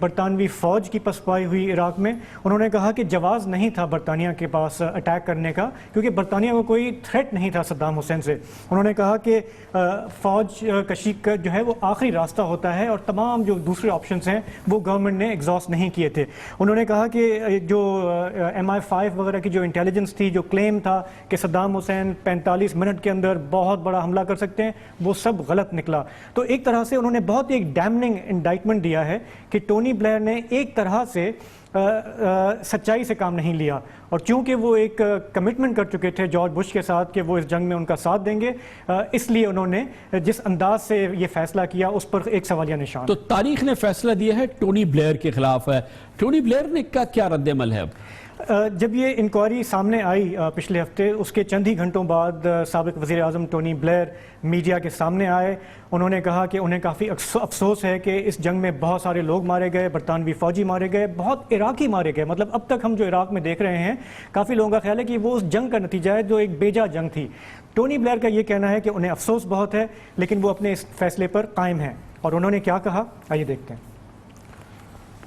برطانوی فوج کی پسپائی ہوئی عراق میں. انہوں نے کہا کہ جواز نہیں تھا برطانیہ کے پاس اٹیک کرنے کا کیونکہ برطانیہ کو کوئی تھریٹ نہیں تھا صدام حسین سے. انہوں نے کہا کہ فوج کشی کا جو ہے وہ آخری راستہ ہوتا ہے اور تمام جو دوسرے آپشنز ہیں وہ گورنمنٹ نے ایگزاسٹ نہیں کیے تھے. انہوں نے کہا کہ جو MI5 وغیرہ کی جو انٹیلیجنس تھی, جو کلیم تھا کہ صدام حسین 45 منٹ کے اندر بہت بڑا حملہ کر سکتے ہیں, وہ سب غلط نکلا. تو ایک طرح سے انہوں نے بہت ایک ڈیمننگ انڈائٹمنٹ دیا ہے کہ ٹونی بلیئر نے ایک طرح سے سچائی سے کام نہیں لیا, اور چونکہ وہ ایک کمٹمنٹ کر چکے تھے جارج بش کے ساتھ کہ وہ اس جنگ میں ان کا ساتھ دیں گے, اس لیے انہوں نے جس انداز سے یہ فیصلہ کیا اس پر ایک سوالیہ نشان. تو تاریخ نے فیصلہ دیا ہے ٹونی بلیئر کے خلاف ہے. ٹونی بلیئر نے کا کیا رد عمل ہے اب؟ جب یہ انکوائری سامنے آئی پچھلے ہفتے, اس کے چند ہی گھنٹوں بعد سابق وزیر اعظم ٹونی بلیئر میڈیا کے سامنے آئے. انہوں نے کہا کہ انہیں کافی افسوس ہے کہ اس جنگ میں بہت سارے لوگ مارے گئے, برطانوی فوجی مارے گئے, بہت عراقی مارے گئے. مطلب اب تک ہم جو عراق میں دیکھ رہے ہیں کافی لوگوں کا خیال ہے کہ وہ اس جنگ کا نتیجہ ہے جو ایک بیجا جنگ تھی. ٹونی بلیئر کا یہ کہنا ہے کہ انہیں افسوس بہت ہے لیکن وہ اپنے اس فیصلے پر قائم ہیں. اور انہوں نے کیا کہا, آئیے دیکھتے ہیں.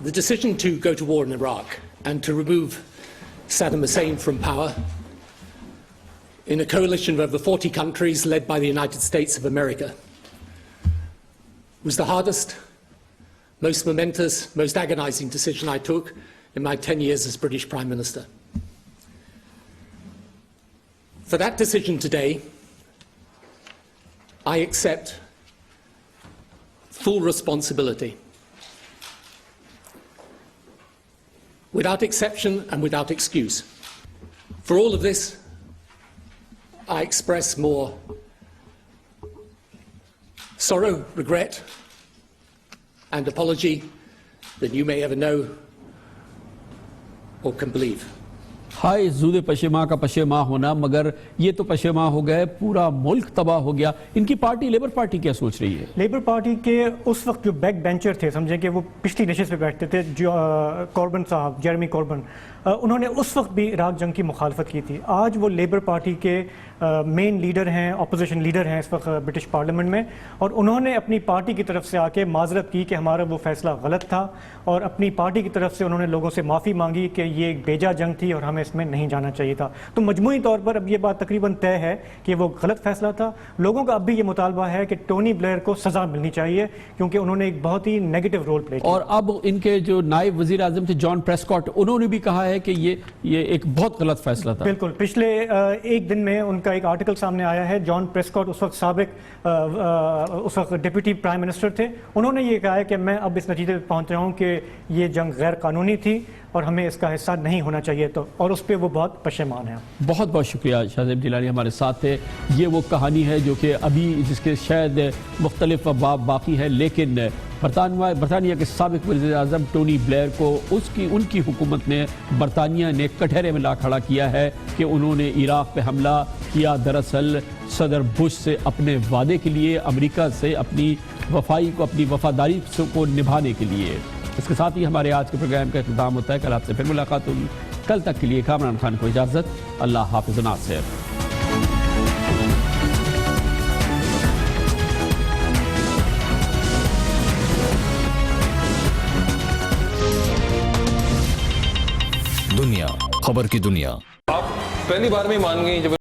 The decision to go to war in Iraq and to remove Saddam Hussein from power in a coalition of over 40 countries led by the United States of America was the hardest, most momentous, most agonizing decision I took in my 10 years as British Prime Minister. For that decision today, I accept full responsibility. Without exception and without excuse. For all of this, I express more sorrow, regret, and apology than you may ever know or can believe. ہائے زود پشیماں کا پشیماں ہونا, مگر یہ تو پشیماں ہو گئے, پورا ملک تباہ ہو گیا. ان کی پارٹی لیبر پارٹی کیا سوچ رہی ہے؟ لیبر پارٹی کے اس وقت جو بیک بینچر تھے, سمجھیں کہ وہ پچھلی نشست پہ بیٹھتے تھے, جو کوربن صاحب, جیرمی کوربن, انہوں نے اس وقت بھی عراق جنگ کی مخالفت کی تھی. آج وہ لیبر پارٹی کے مین لیڈر ہیں, اپوزیشن لیڈر ہیں اس وقت برٹش پارلیمنٹ میں, اور انہوں نے اپنی پارٹی کی طرف سے آ کے معذرت کی کہ ہمارا وہ فیصلہ غلط تھا, اور اپنی پارٹی کی طرف سے انہوں نے لوگوں سے معافی مانگی کہ یہ ایک بیجا جنگ تھی اور ہمیں اس میں نہیں جانا چاہیے تھا. تو مجموعی طور پر اب یہ بات تقریباً طے ہے کہ وہ غلط فیصلہ تھا. لوگوں کا اب بھی یہ مطالبہ ہے کہ ٹونی بلیئر کو سزا ملنی چاہیے کیونکہ انہوں نے ایک بہت ہی نیگیٹو رول پلے کیا. اور اب ان کے جو نائب وزیر اعظم تھے جان پریسکاٹ, انہوں نے بھی کہا ہے کہ یہ ایک بہت غلط فیصلہ تھا. بالکل, پچھلے ایک دن میں ان کا ایک آرٹیکل سامنے آیا ہے. جان پریسکاٹ اس وقت سابق اس وقت ڈپٹی پرائم منسٹر تھے. انہوں نے یہ کہا ہے کہ میں اب اس نتیجے پہ پہنچ رہا ہوں کہ یہ جنگ غیر قانونی تھی اور ہمیں اس کا حصہ نہیں ہونا چاہیے, تو اور اس پہ وہ بہت پشیمان ہیں. بہت بہت شکریہ شاہ زیب جیلانی ہمارے ساتھ تھے. یہ وہ کہانی ہے جو کہ ابھی جس کے شاید مختلف باب باقی ہے, لیکن برطانیہ کے سابق وزیر اعظم ٹونی بلیئر کو ان کی حکومت نے, برطانیہ نے کٹہرے میں لا کھڑا کیا ہے کہ انہوں نے عراق پہ حملہ کیا دراصل صدر بش سے اپنے وعدے کے لیے, امریکہ سے اپنی وفاداری کو نبھانے کے لیے. اس کے ساتھ ہی ہمارے آج کے پروگرام کا اختتام ہوتا ہے. کل آپ سے پھر ملاقات ہوگی. کل تک کے لیے کامران خان کو اجازت. اللہ حافظ و ناصر. دنیا خبر کی دنیا. آپ پہلی بار میں مان گئی جب